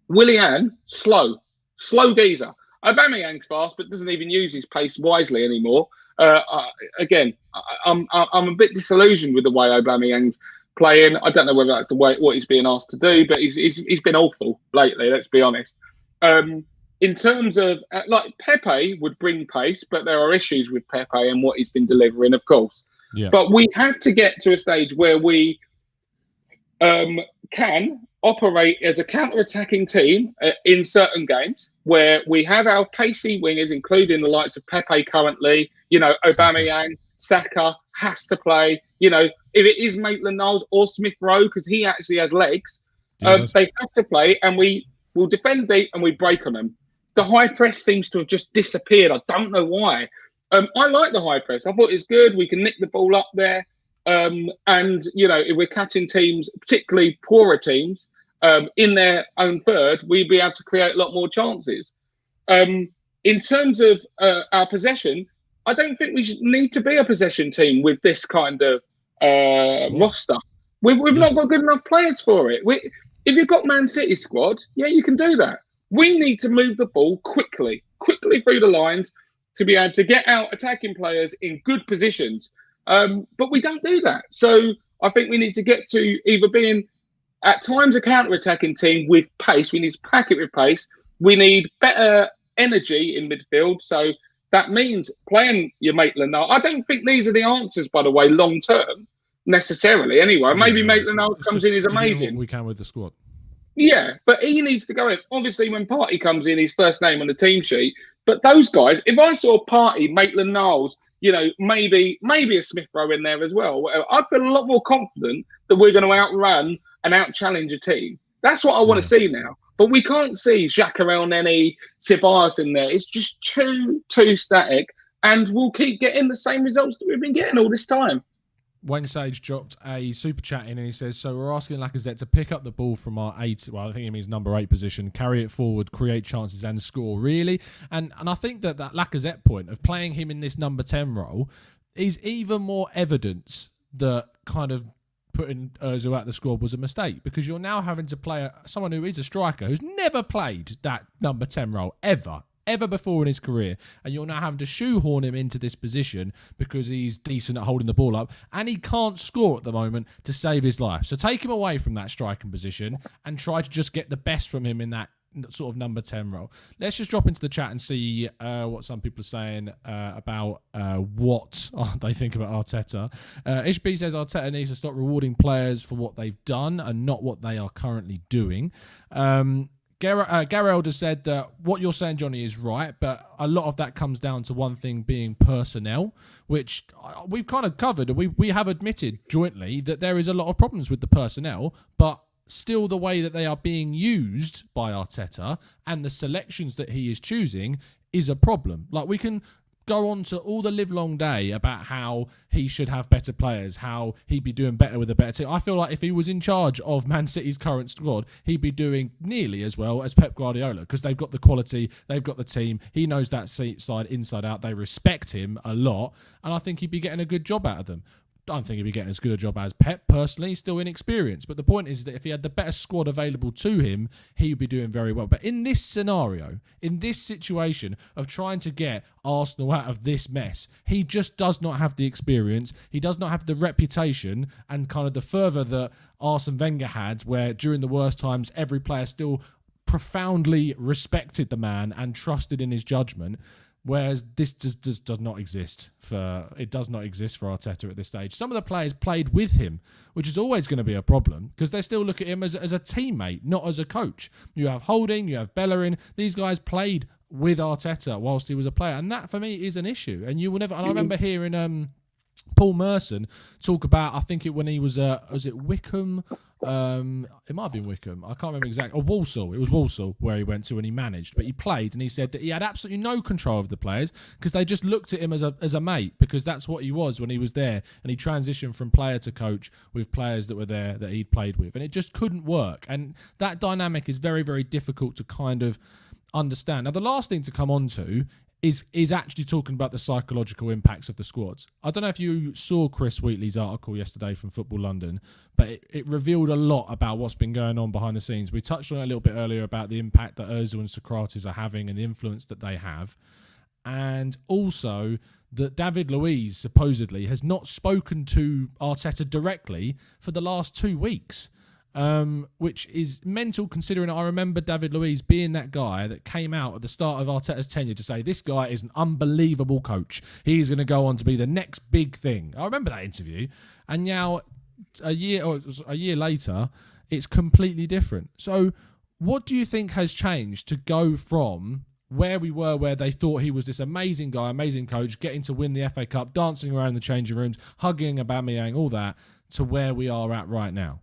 Willian, slow geezer. Aubameyang's fast, but doesn't even use his pace wisely anymore. I'm a bit disillusioned with the way Aubameyang's playing. I don't know whether that's the way what he's being asked to do, but he's been awful lately. Let's be honest. In terms of, Pepe would bring pace, but there are issues with Pepe and what he's been delivering, of course. Yeah. But we have to get to a stage where we can operate as a counter-attacking team in certain games where we have our pacey wingers, including the likes of Pepe currently, Aubameyang, Saka has to play. If it is Maitland-Niles or Smith-Rowe, because he actually has legs, they have to play, and we will defend deep and we break on them. The high press seems to have just disappeared. I don't know why. I like the high press. I thought it's good. We can nick the ball up there. And, if we're catching teams, particularly poorer teams, in their own third, we'd be able to create a lot more chances. In terms of our possession, I don't think we should need to be a possession team with this kind of roster. We've not got good enough players for it. If you've got Man City squad, yeah, you can do that. We need to move the ball quickly through the lines to be able to get out attacking players in good positions. But we don't do that. So I think we need to get to either being at times a counter-attacking team with pace. We need to pack it with pace. We need better energy in midfield. So that means playing your Maitland-Niles. I don't think these are the answers, by the way, long-term, necessarily. Anyway, maybe Maitland-Niles comes in, is amazing. We can with the squad. Yeah, but he needs to go in. Obviously, when Partey comes in, his first name on the team sheet. But those guys, if I saw Partey, Maitland-Niles, maybe a Smith-Rowe in there as well, whatever, I feel a lot more confident that we're going to outrun and out-challenge a team. That's what I want to see now. But we can't see Xhaka, Elneny, Ceballos in there. It's just too static, and we'll keep getting the same results that we've been getting all this time. Wayne Sage dropped a super chat in and he says, so we're asking Lacazette to pick up the ball from our I think he means number 8 position, carry it forward, create chances and score, really. And I think that Lacazette point of playing him in this number 10 role is even more evidence that kind of putting Ozil out the squad was a mistake, because you're now having to play someone who is a striker who's never played that number 10 role ever before in his career, and you're now having to shoehorn him into this position because he's decent at holding the ball up and he can't score at the moment to save his life. So take him away from that striking position and try to just get the best from him in that sort of number 10 role. Let's just drop into the chat and see what some people are saying about what they think about Arteta. Ishb says Arteta needs to stop rewarding players for what they've done and not what they are currently doing. Garreld has said that what you're saying, Johnny, is right, but a lot of that comes down to one thing being personnel, which we've kind of covered, and we have admitted jointly that there is a lot of problems with the personnel, but still the way that they are being used by Arteta and the selections that he is choosing is a problem. Like, we can go on to all the live long day about how he should have better players, how he'd be doing better with a better team. I feel like if he was in charge of Man City's current squad, he'd be doing nearly as well as Pep Guardiola, because they've got the quality, they've got the team, he knows that side inside out, they respect him a lot, and I think he'd be getting a good job out of them. I don't think he'd be getting as good a job as Pep, personally. He's still inexperienced. But the point is that if he had the better squad available to him, he would be doing very well. But in this scenario, in this situation of trying to get Arsenal out of this mess, he just does not have the experience. He does not have the reputation and kind of the fervour that Arsene Wenger had, where during the worst times, every player still profoundly respected the man and trusted in his judgment. Whereas this does not exist it does not exist for Arteta at this stage. Some of the players played with him, which is always going to be a problem because they still look at him as a teammate, not as a coach. You have Holding, you have Bellerin. These guys played with Arteta whilst he was a player, and that for me is an issue. And you will never. And I remember hearing Paul Merson talk about, I think when he was it Wickham? It might have been Wickham. I can't remember exactly. Or Walsall. It was Walsall where he went to and he managed, but he played, and he said that he had absolutely no control of the players because they just looked at him as a mate, because that's what he was when he was there, and he transitioned from player to coach with players that were there that he'd played with, and it just couldn't work. And that dynamic is very, very difficult to kind of understand. Now, the last thing to come on to is actually talking about the psychological impacts of the squads. I don't know if you saw Chris Wheatley's article yesterday from Football London, but it revealed a lot about what's been going on behind the scenes. We touched on it a little bit earlier about the impact that Ozil and Socrates are having and the influence that they have. And also that David Luiz supposedly has not spoken to Arteta directly for the last 2 weeks. Which is mental, considering I remember David Luiz being that guy that came out at the start of Arteta's tenure to say, this guy is an unbelievable coach. He's going to go on to be the next big thing. I remember that interview. And now, a year later, it's completely different. So what do you think has changed to go from where we were, where they thought he was this amazing guy, amazing coach, getting to win the FA Cup, dancing around the changing rooms, hugging Aubameyang, all that, to where we are at right now?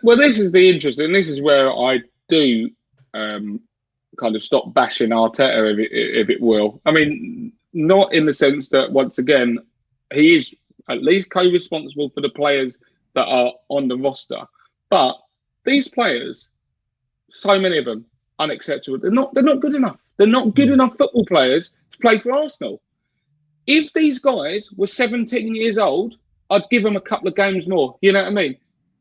Well, this is the interesting. This is where I do kind of stop bashing Arteta, if it will. I mean, not in the sense that, once again, he is at least co-responsible for the players that are on the roster, but these players, so many of them, unacceptable. They're not good enough. They're not good enough football players to play for Arsenal. If these guys were 17 years old, I'd give them a couple of games more. You know what I mean?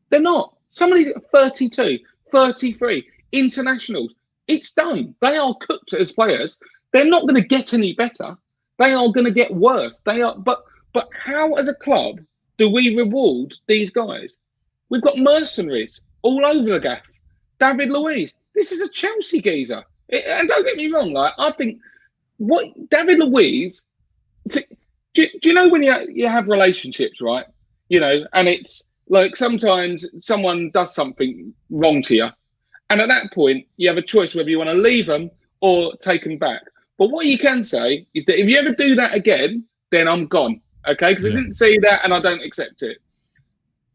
They're not. Somebody 32, 33, internationals. It's done. They are cooked as players. They're not going to get any better. They are going to get worse. They are. But how, as a club, do we reward these guys? We've got mercenaries all over the gaff. David Luiz. This is a Chelsea geezer. And don't get me wrong. Like, I think what David Luiz. Do you know when you have relationships, right? You know, and it's like sometimes someone does something wrong to you, and at that point you have a choice whether you want to leave them or take them back. But what you can say is that if you ever do that again, then I'm gone. Okay, because I didn't see that and I don't accept it.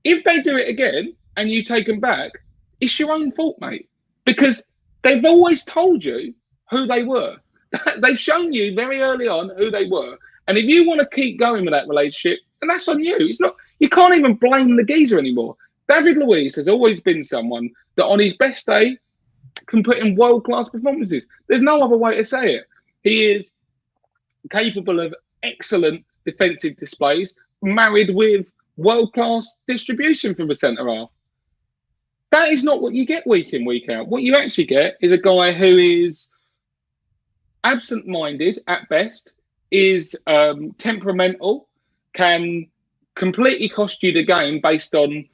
If they do it again and you take them back, it's your own fault, mate, because they've always told you who they were. They've shown you very early on who they were. And if you want to keep going with that relationship, then that's on you. It's not. You can't even blame the geezer anymore. David Luiz has always been someone that on his best day can put in world-class performances. There's no other way to say it. He is capable of excellent defensive displays, married with world-class distribution from a centre-half. That is not what you get week in, week out. What you actually get is a guy who is absent-minded at best, is temperamental, can completely cost you the game based on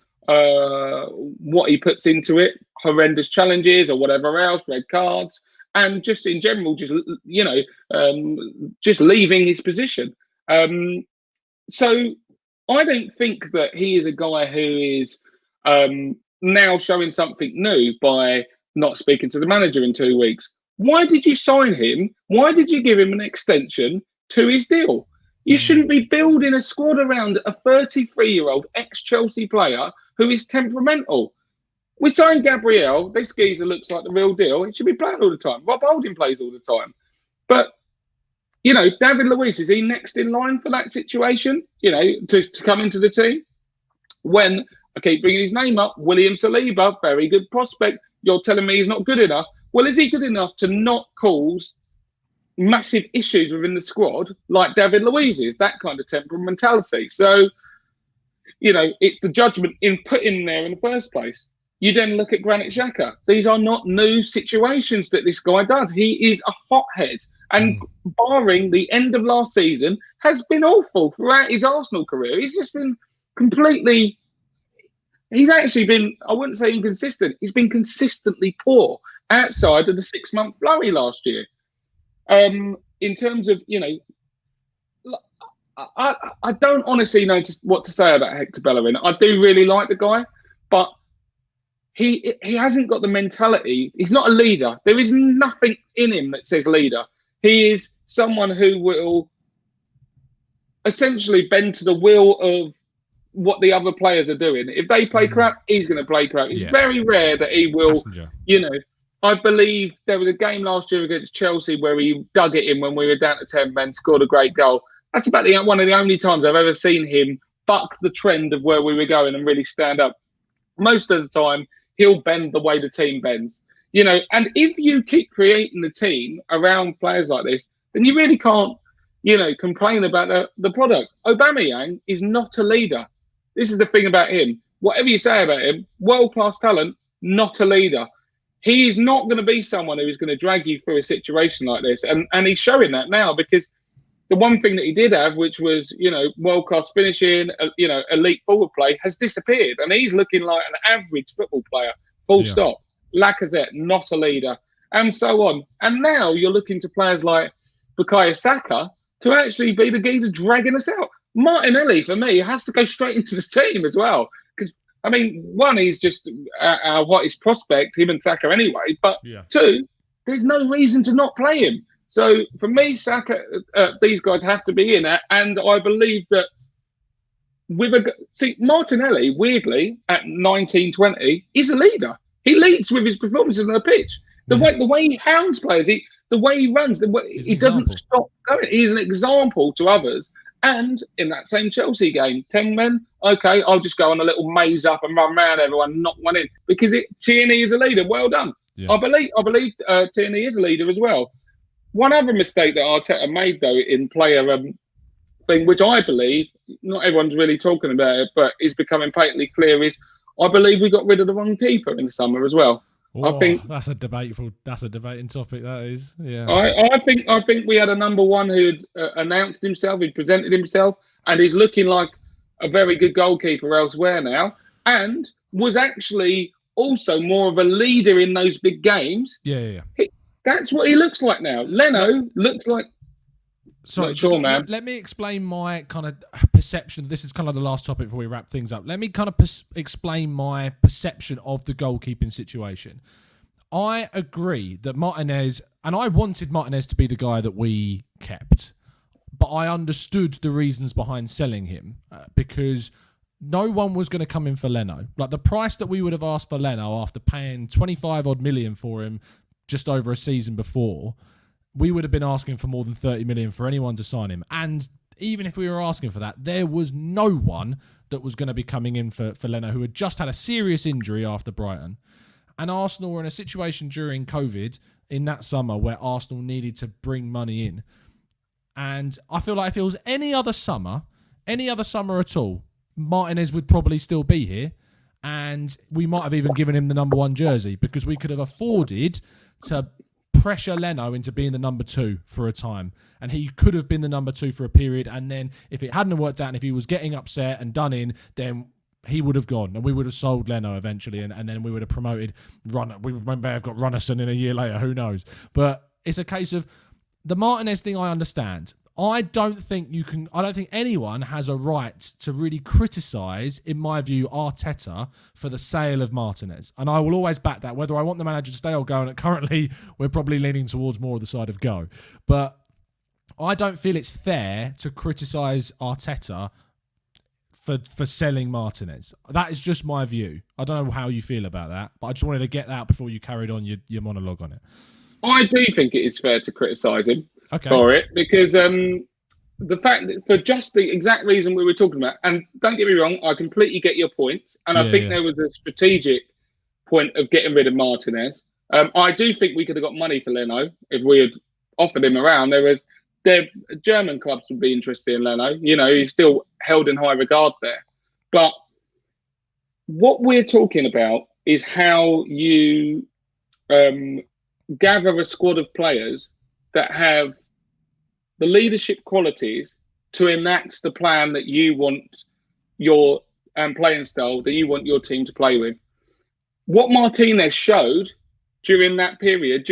what he puts into it, horrendous challenges or whatever else, red cards, and just in general, just just leaving his position. So I don't think that he is a guy who is now showing something new by not speaking to the manager in 2 weeks. Why did you sign him? Why did you give him an extension to his deal? You shouldn't be building a squad around a 33-year-old ex-Chelsea player who is temperamental. We signed Gabriel. This geezer looks like the real deal. He should be playing all the time. Rob Holding plays all the time. But, you know, David Luiz, is he next in line for that situation, you know, to come into the team? When I keep bringing his name up, William Saliba, very good prospect. You're telling me he's not good enough. Well, is he good enough to not cause massive issues within the squad like David Luiz is? That kind of temperamentality. So, you know, it's the judgment in putting him there in the first place. You then look at Granit Xhaka. These are not new situations that this guy does. He is a hothead. And barring the end of last season, has been awful throughout his Arsenal career. He's just been completely... He's actually been, I wouldn't say inconsistent, he's been consistently poor outside of the 6-month flurry last year. In terms of, you know, I don't honestly know what to say about Hector Bellerin. I do really like the guy, but he hasn't got the mentality. He's not a leader. There is nothing in him that says leader. He is someone who will essentially bend to the will of what the other players are doing. If they play crap, he's going to play crap. It's very rare that he will, you know. I believe there was a game last year against Chelsea where he dug it in when we were down to 10 men, scored a great goal. That's about one of the only times I've ever seen him buck the trend of where we were going and really stand up. Most of the time, he'll bend the way the team bends. You know, and if you keep creating the team around players like this, then you really can't, you know, complain about the product. Aubameyang is not a leader. This is the thing about him. Whatever you say about him, world-class talent, not a leader. He is not going to be someone who is going to drag you through a situation like this. And he's showing that now, because the one thing that he did have, which was, you know, world-class finishing, you know, elite forward play, has disappeared. And he's looking like an average football player, full stop. Lacazette, not a leader, and so on. And now you're looking to players like Bukayo Saka to actually be the geezer dragging us out. Martinelli, for me, has to go straight into the team as well, because I mean, one, he's just our hottest prospect, him and Saka anyway. But two, there's no reason to not play him. So for me, Saka, these guys have to be in it, and I believe that Martinelli, weirdly at 19, 20, is a leader. He leads with his performances on the pitch. The way he hounds players, the way he runs, he doesn't stop going. He's an example to others. And in that same Chelsea game, 10 men, okay, I'll just go on a little maze up and run around everyone, knock one in. Because Tierney is a leader. Well done. Yeah. I believe Tierney is a leader as well. One other mistake that Arteta made, though, in player thing, which I believe, not everyone's really talking about it, but is becoming patently clear, is I believe we got rid of the wrong keeper in the summer as well. Oh, I think that's a debating topic. That is, yeah. I think we had a number one who'd announced himself, he'd presented himself, and he's looking like a very good goalkeeper elsewhere now, and was actually also more of a leader in those big games. Yeah. That's what he looks like now. Leno looks like. Sorry, man. Let me explain my kind of perception. This is kind of the last topic before we wrap things up. Let me kind of explain my perception of the goalkeeping situation. I agree that Martinez, and I wanted Martinez to be the guy that we kept, but I understood the reasons behind selling him because no one was going to come in for Leno. Like the price that we would have asked for Leno after paying 25 odd million for him just over a season before, we would have been asking for more than 30 million for anyone to sign him. And even if we were asking for that, there was no one that was going to be coming in for Leno, who had just had a serious injury after Brighton. And Arsenal were in a situation during COVID in that summer where Arsenal needed to bring money in. And I feel like if it was any other summer at all, Martinez would probably still be here. And we might have even given him the number one jersey because we could have afforded to pressure Leno into being the number two for a time. And he could have been the number two for a period. And then if it hadn't worked out and if he was getting upset and done in, then he would have gone and we would have sold Leno eventually. And then we would have promoted Runner. We may have got Runnerson in a year later. Who knows? But it's a case of the Martinez thing I understand. I don't think anyone has a right to really criticise, in my view, Arteta for the sale of Martinez. And I will always back that, whether I want the manager to stay or go. And currently, we're probably leaning towards more of the side of go. But I don't feel it's fair to criticise Arteta for selling Martinez. That is just my view. I don't know how you feel about that, but I just wanted to get that out before you carried on your monologue on it. I do think it is fair to criticise him for it because the fact that for just the exact reason we were talking about, and don't get me wrong, I completely get your point, and I think there was a strategic point of getting rid of Martinez. I do think we could have got money for Leno if we had offered him around. There German clubs would be interested in Leno. You know, he's still held in high regard there. But what we're talking about is how you gather a squad of players that have the leadership qualities to enact the plan that you want your playing style that you want your team to play with. What Martinez showed during that period,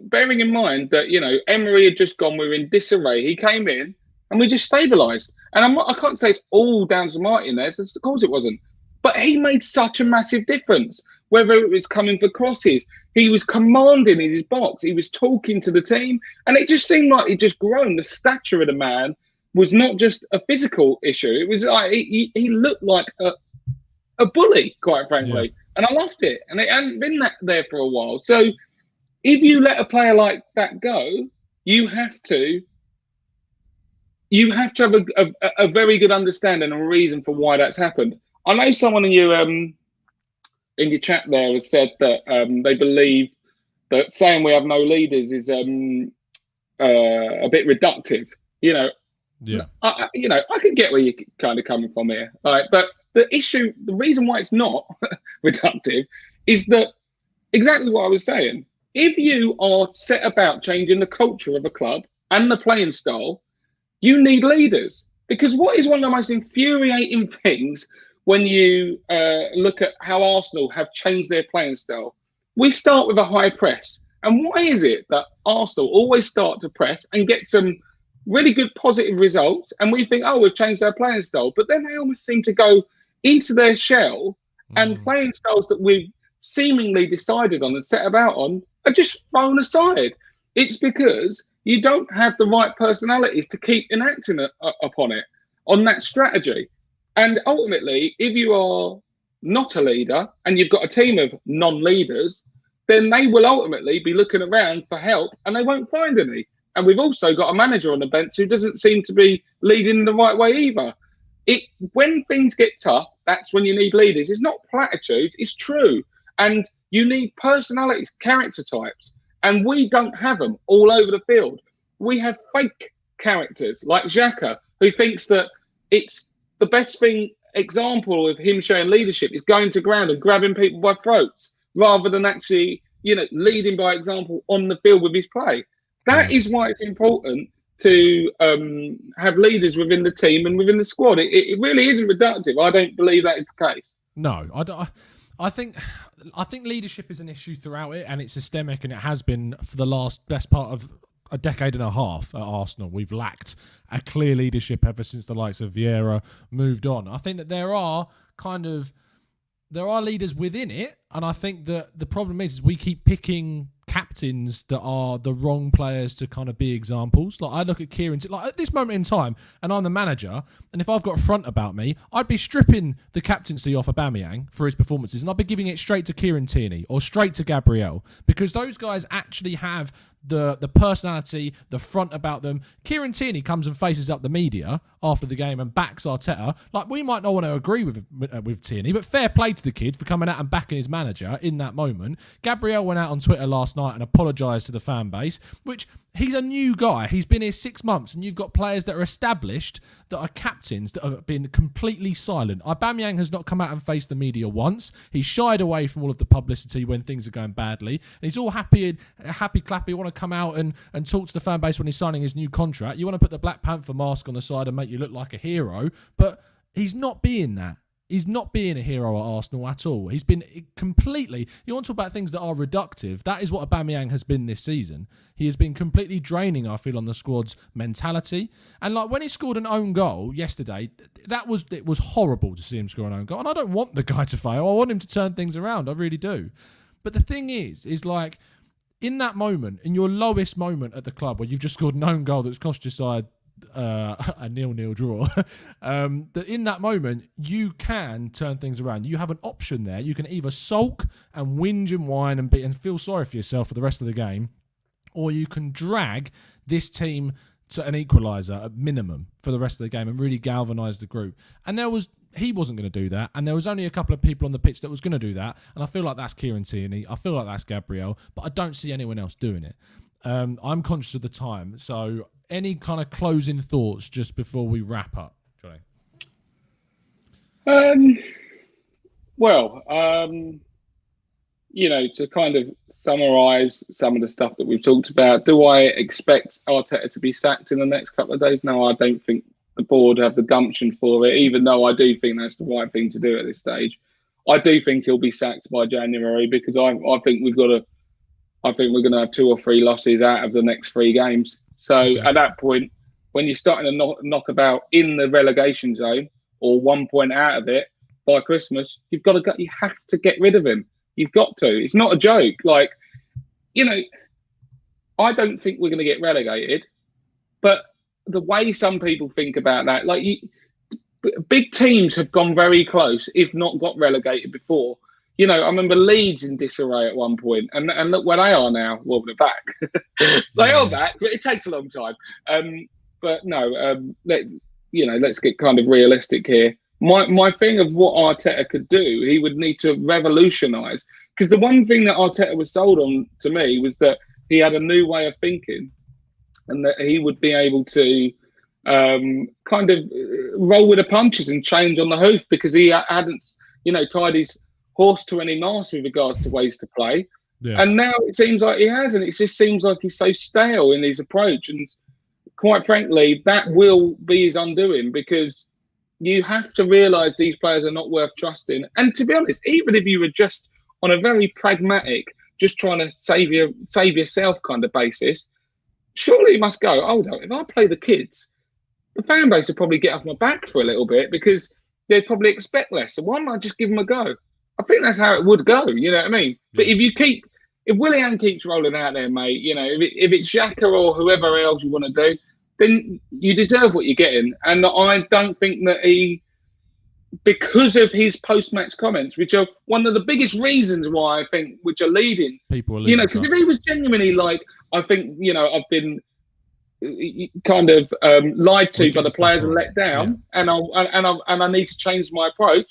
bearing in mind that, you know, Emery had just gone, we were in disarray. He came in and we just stabilised. And I can't say it's all down to Martinez. Of course it wasn't. But he made such a massive difference. Whether it was coming for crosses, he was commanding in his box. He was talking to the team. And it just seemed like he'd just grown. The stature of the man was not just a physical issue. It was like he looked like a bully, quite frankly. Yeah. And I loved it. And it hadn't been there for a while. So if you let a player like that go, you have to have a very good understanding and a reason for why that's happened. I know someone in your chat there has said that they believe that saying we have no leaders is a bit reductive. You know, I can get where you're kind of coming from here, right? But the reason why it's not reductive is that exactly what I was saying. If you are set about changing the culture of a club and the playing style, you need leaders. Because what is one of the most infuriating things when you look at how Arsenal have changed their playing style? We start with a high press. And why is it that Arsenal always start to press and get some really good positive results? And we think, oh, we've changed our playing style. But then they almost seem to go into their shell And playing styles that we've seemingly decided on and set about on are just thrown aside. It's because you don't have the right personalities to keep enacting upon it, on that strategy. And ultimately, if you are not a leader and you've got a team of non-leaders, then they will ultimately be looking around for help and they won't find any. And we've also got a manager on the bench who doesn't seem to be leading the right way either. When things get tough, that's when you need leaders. It's not platitudes, it's true. And you need personalities, character types. And we don't have them all over the field. We have fake characters like Xhaka, who thinks that it's the best example of him showing leadership is going to ground and grabbing people by throats rather than actually, leading by example on the field with his play. That is why it's important to have leaders within the team and within the squad. It really isn't reductive. I don't believe that is the case. No, I think leadership is an issue throughout it, and it's systemic, and it has been for the best part of a decade and a half at Arsenal. We've lacked a clear leadership ever since the likes of Vieira moved on. I think that there are leaders within it, and I think that the problem is we keep picking captains that are the wrong players to kind of be examples. Like I look at Kieran, like at this moment in time, and I'm the manager, and if I've got a front about me, I'd be stripping the captaincy off Aubameyang for his performances, and I'd be giving it straight to Kieran Tierney or straight to Gabriel, because those guys actually have the personality, the front about them. Kieran Tierney comes and faces up the media after the game and backs Arteta. Like, we might not want to agree with Tierney, but fair play to the kid for coming out and backing his manager in that moment. Gabriel went out on Twitter last night and apologised to the fan base, which he's a new guy. He's been here 6 months, and you've got players that are established, that are captains, that have been completely silent. Aubameyang has not come out and faced the media once. He's shied away from all of the publicity when things are going badly, and he's all happy clappy, want to come out and talk to the fan base when he's signing his new contract. You want to put the Black Panther mask on the side and make you look like a hero, but he's not being that. He's not being a hero at Arsenal at all. He's been completely... You want to talk about things that are reductive. That is what Aubameyang has been this season. He has been completely draining, I feel, on the squad's mentality. And like when he scored an own goal yesterday, it was horrible to see him score an own goal. And I don't want the guy to fail. I want him to turn things around. I really do. But the thing is like, in that moment, in your lowest moment at the club, where you've just scored an own goal that's cost your side a 0-0 draw, that in that moment you can turn things around. You have an option there. You can either sulk and whinge and whine and feel sorry for yourself for the rest of the game, or you can drag this team to an equaliser at minimum for the rest of the game and really galvanise the group. And he wasn't going to do that, and there was only a couple of people on the pitch that was going to do that, and I feel like that's Kieran Tierney, I feel like that's Gabriel, but I don't see anyone else doing it. I'm conscious of the time, so any kind of closing thoughts just before we wrap up, Johnny? To kind of summarise some of the stuff that we've talked about, do I expect Arteta to be sacked in the next couple of days? No, I don't think the board have the gumption for it, even though I do think that's the right thing to do at this stage. I do think he'll be sacked by January, because I think we're going to have 2 or 3 losses out of the next 3 games. So at that point, when you're starting to knock about in the relegation zone or 1 point out of it by Christmas, you have to get rid of him. You've got to. It's not a joke. I don't think we're going to get relegated, but the way some people think about that, big teams have gone very close, if not got relegated before. I remember Leeds in disarray at one point, and look where they are now. Well, they're back. They are back, but it takes a long time. But no, let's get kind of realistic here. My thing of what Arteta could do, he would need to revolutionise. Because the one thing that Arteta was sold on to me was that he had a new way of thinking, and that he would be able to kind of roll with the punches and change on the hoof, because he hadn't, tied his horse to any mast with regards to ways to play. Yeah. And now it seems like he has, and it just seems like he's so stale in his approach. And quite frankly, that will be his undoing, because you have to realise these players are not worth trusting. And to be honest, even if you were just on a very pragmatic, just trying to save yourself kind of basis, surely you must go, hold on, if I play the kids, the fan base will probably get off my back for a little bit, because they probably expect less. So why not just give them a go? I think that's how it would go. You know what I mean? But if Willian keeps rolling out there, mate, you know, if it's Xhaka or whoever else you want to do, then you deserve what you're getting. And I don't think that because of his post-match comments, which are one of the biggest reasons why I think, which are leading people, you know, because if he was genuinely like, I think, you know, I've been kind of lied to by the players and let down, and I need to change my approach,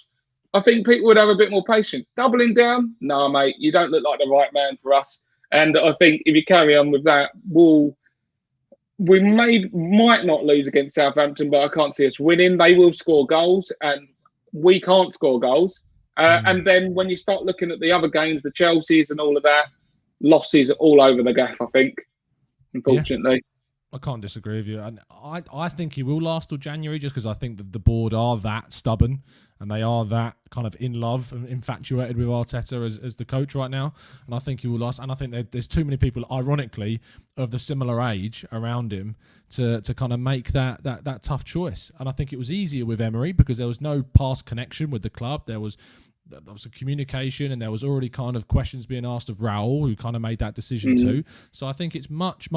I think people would have a bit more patience. Doubling down, no, mate, you don't look like the right man for us. And I think if you carry on with that, we might not lose against Southampton, but I can't see us winning. They will score goals, and we can't score goals. And then when you start looking at the other games, the Chelseas and all of that, losses all over the gaff, I think, unfortunately. Yeah. I can't disagree with you. And I think he will last till January, just because I think that the board are that stubborn and they are that kind of in love and infatuated with Arteta as the coach right now. And I think he will last. And I think there's too many people, ironically, of the similar age around him to kind of make that tough choice. And I think it was easier with Emery because there was no past connection with the club. There was a communication, and there was already kind of questions being asked of Raul, who kind of made that decision too. So I think it's much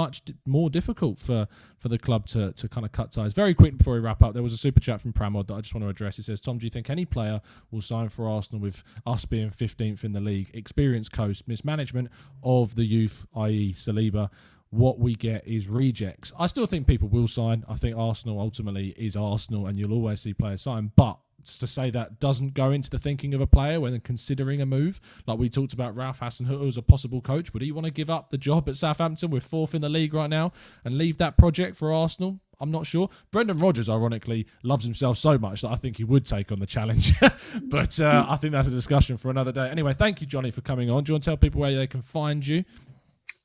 more difficult for the club to kind of cut ties. Very quick before we wrap up, there was a super chat from Pramod that I just want to address. It says, Tom, do you think any player will sign for Arsenal with us being 15th in the league? Experience coast, mismanagement of the youth, i.e. Saliba. What we get is rejects. I still think people will sign. I think Arsenal ultimately is Arsenal, and you'll always see players sign, but to say that doesn't go into the thinking of a player when considering a move. Like we talked about Ralph Hasenhüttl as a possible coach. Would he want to give up the job at Southampton with 4th in the league right now and leave that project for Arsenal? I'm not sure. Brendan Rodgers, ironically, loves himself so much that I think he would take on the challenge. But I think that's a discussion for another day. Anyway, thank you, Johnny, for coming on. Do you want to tell people where they can find you?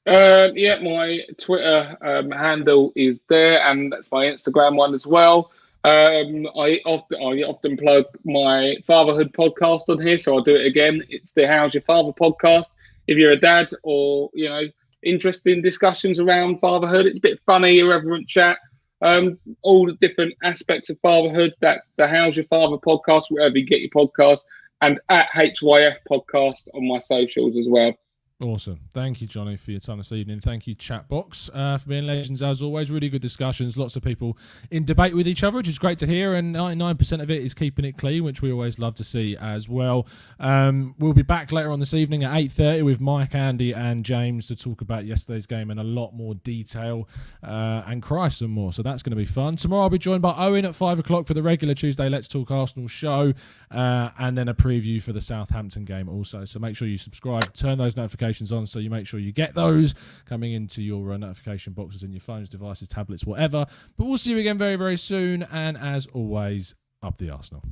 My Twitter handle is there, and that's my Instagram one as well. I often plug my fatherhood podcast on here, so I'll do it again. It's the How's Your Father podcast. If you're a dad or, you know, interested in discussions around fatherhood, it's a bit funny, irreverent chat. All the different aspects of fatherhood. That's the How's Your Father podcast, wherever you get your podcast, and at HYF podcast on my socials as well. Awesome. Thank you, Johnny, for your time this evening. Thank you, Chatbox, for being legends as always. Really good discussions. Lots of people in debate with each other, which is great to hear. And 99% of it is keeping it clean, which we always love to see as well. We'll be back later on this evening at 8:30 with Mike, Andy and James to talk about yesterday's game in a lot more detail and cry some more. So that's going to be fun. Tomorrow I'll be joined by Owen at 5 o'clock for the regular Tuesday Let's Talk Arsenal show, and then a preview for the Southampton game also. So make sure you subscribe, turn those notifications on so you make sure you get those coming into your notification boxes in your phones, devices, tablets, whatever. But we'll see you again very, very soon. And as always, up the Arsenal.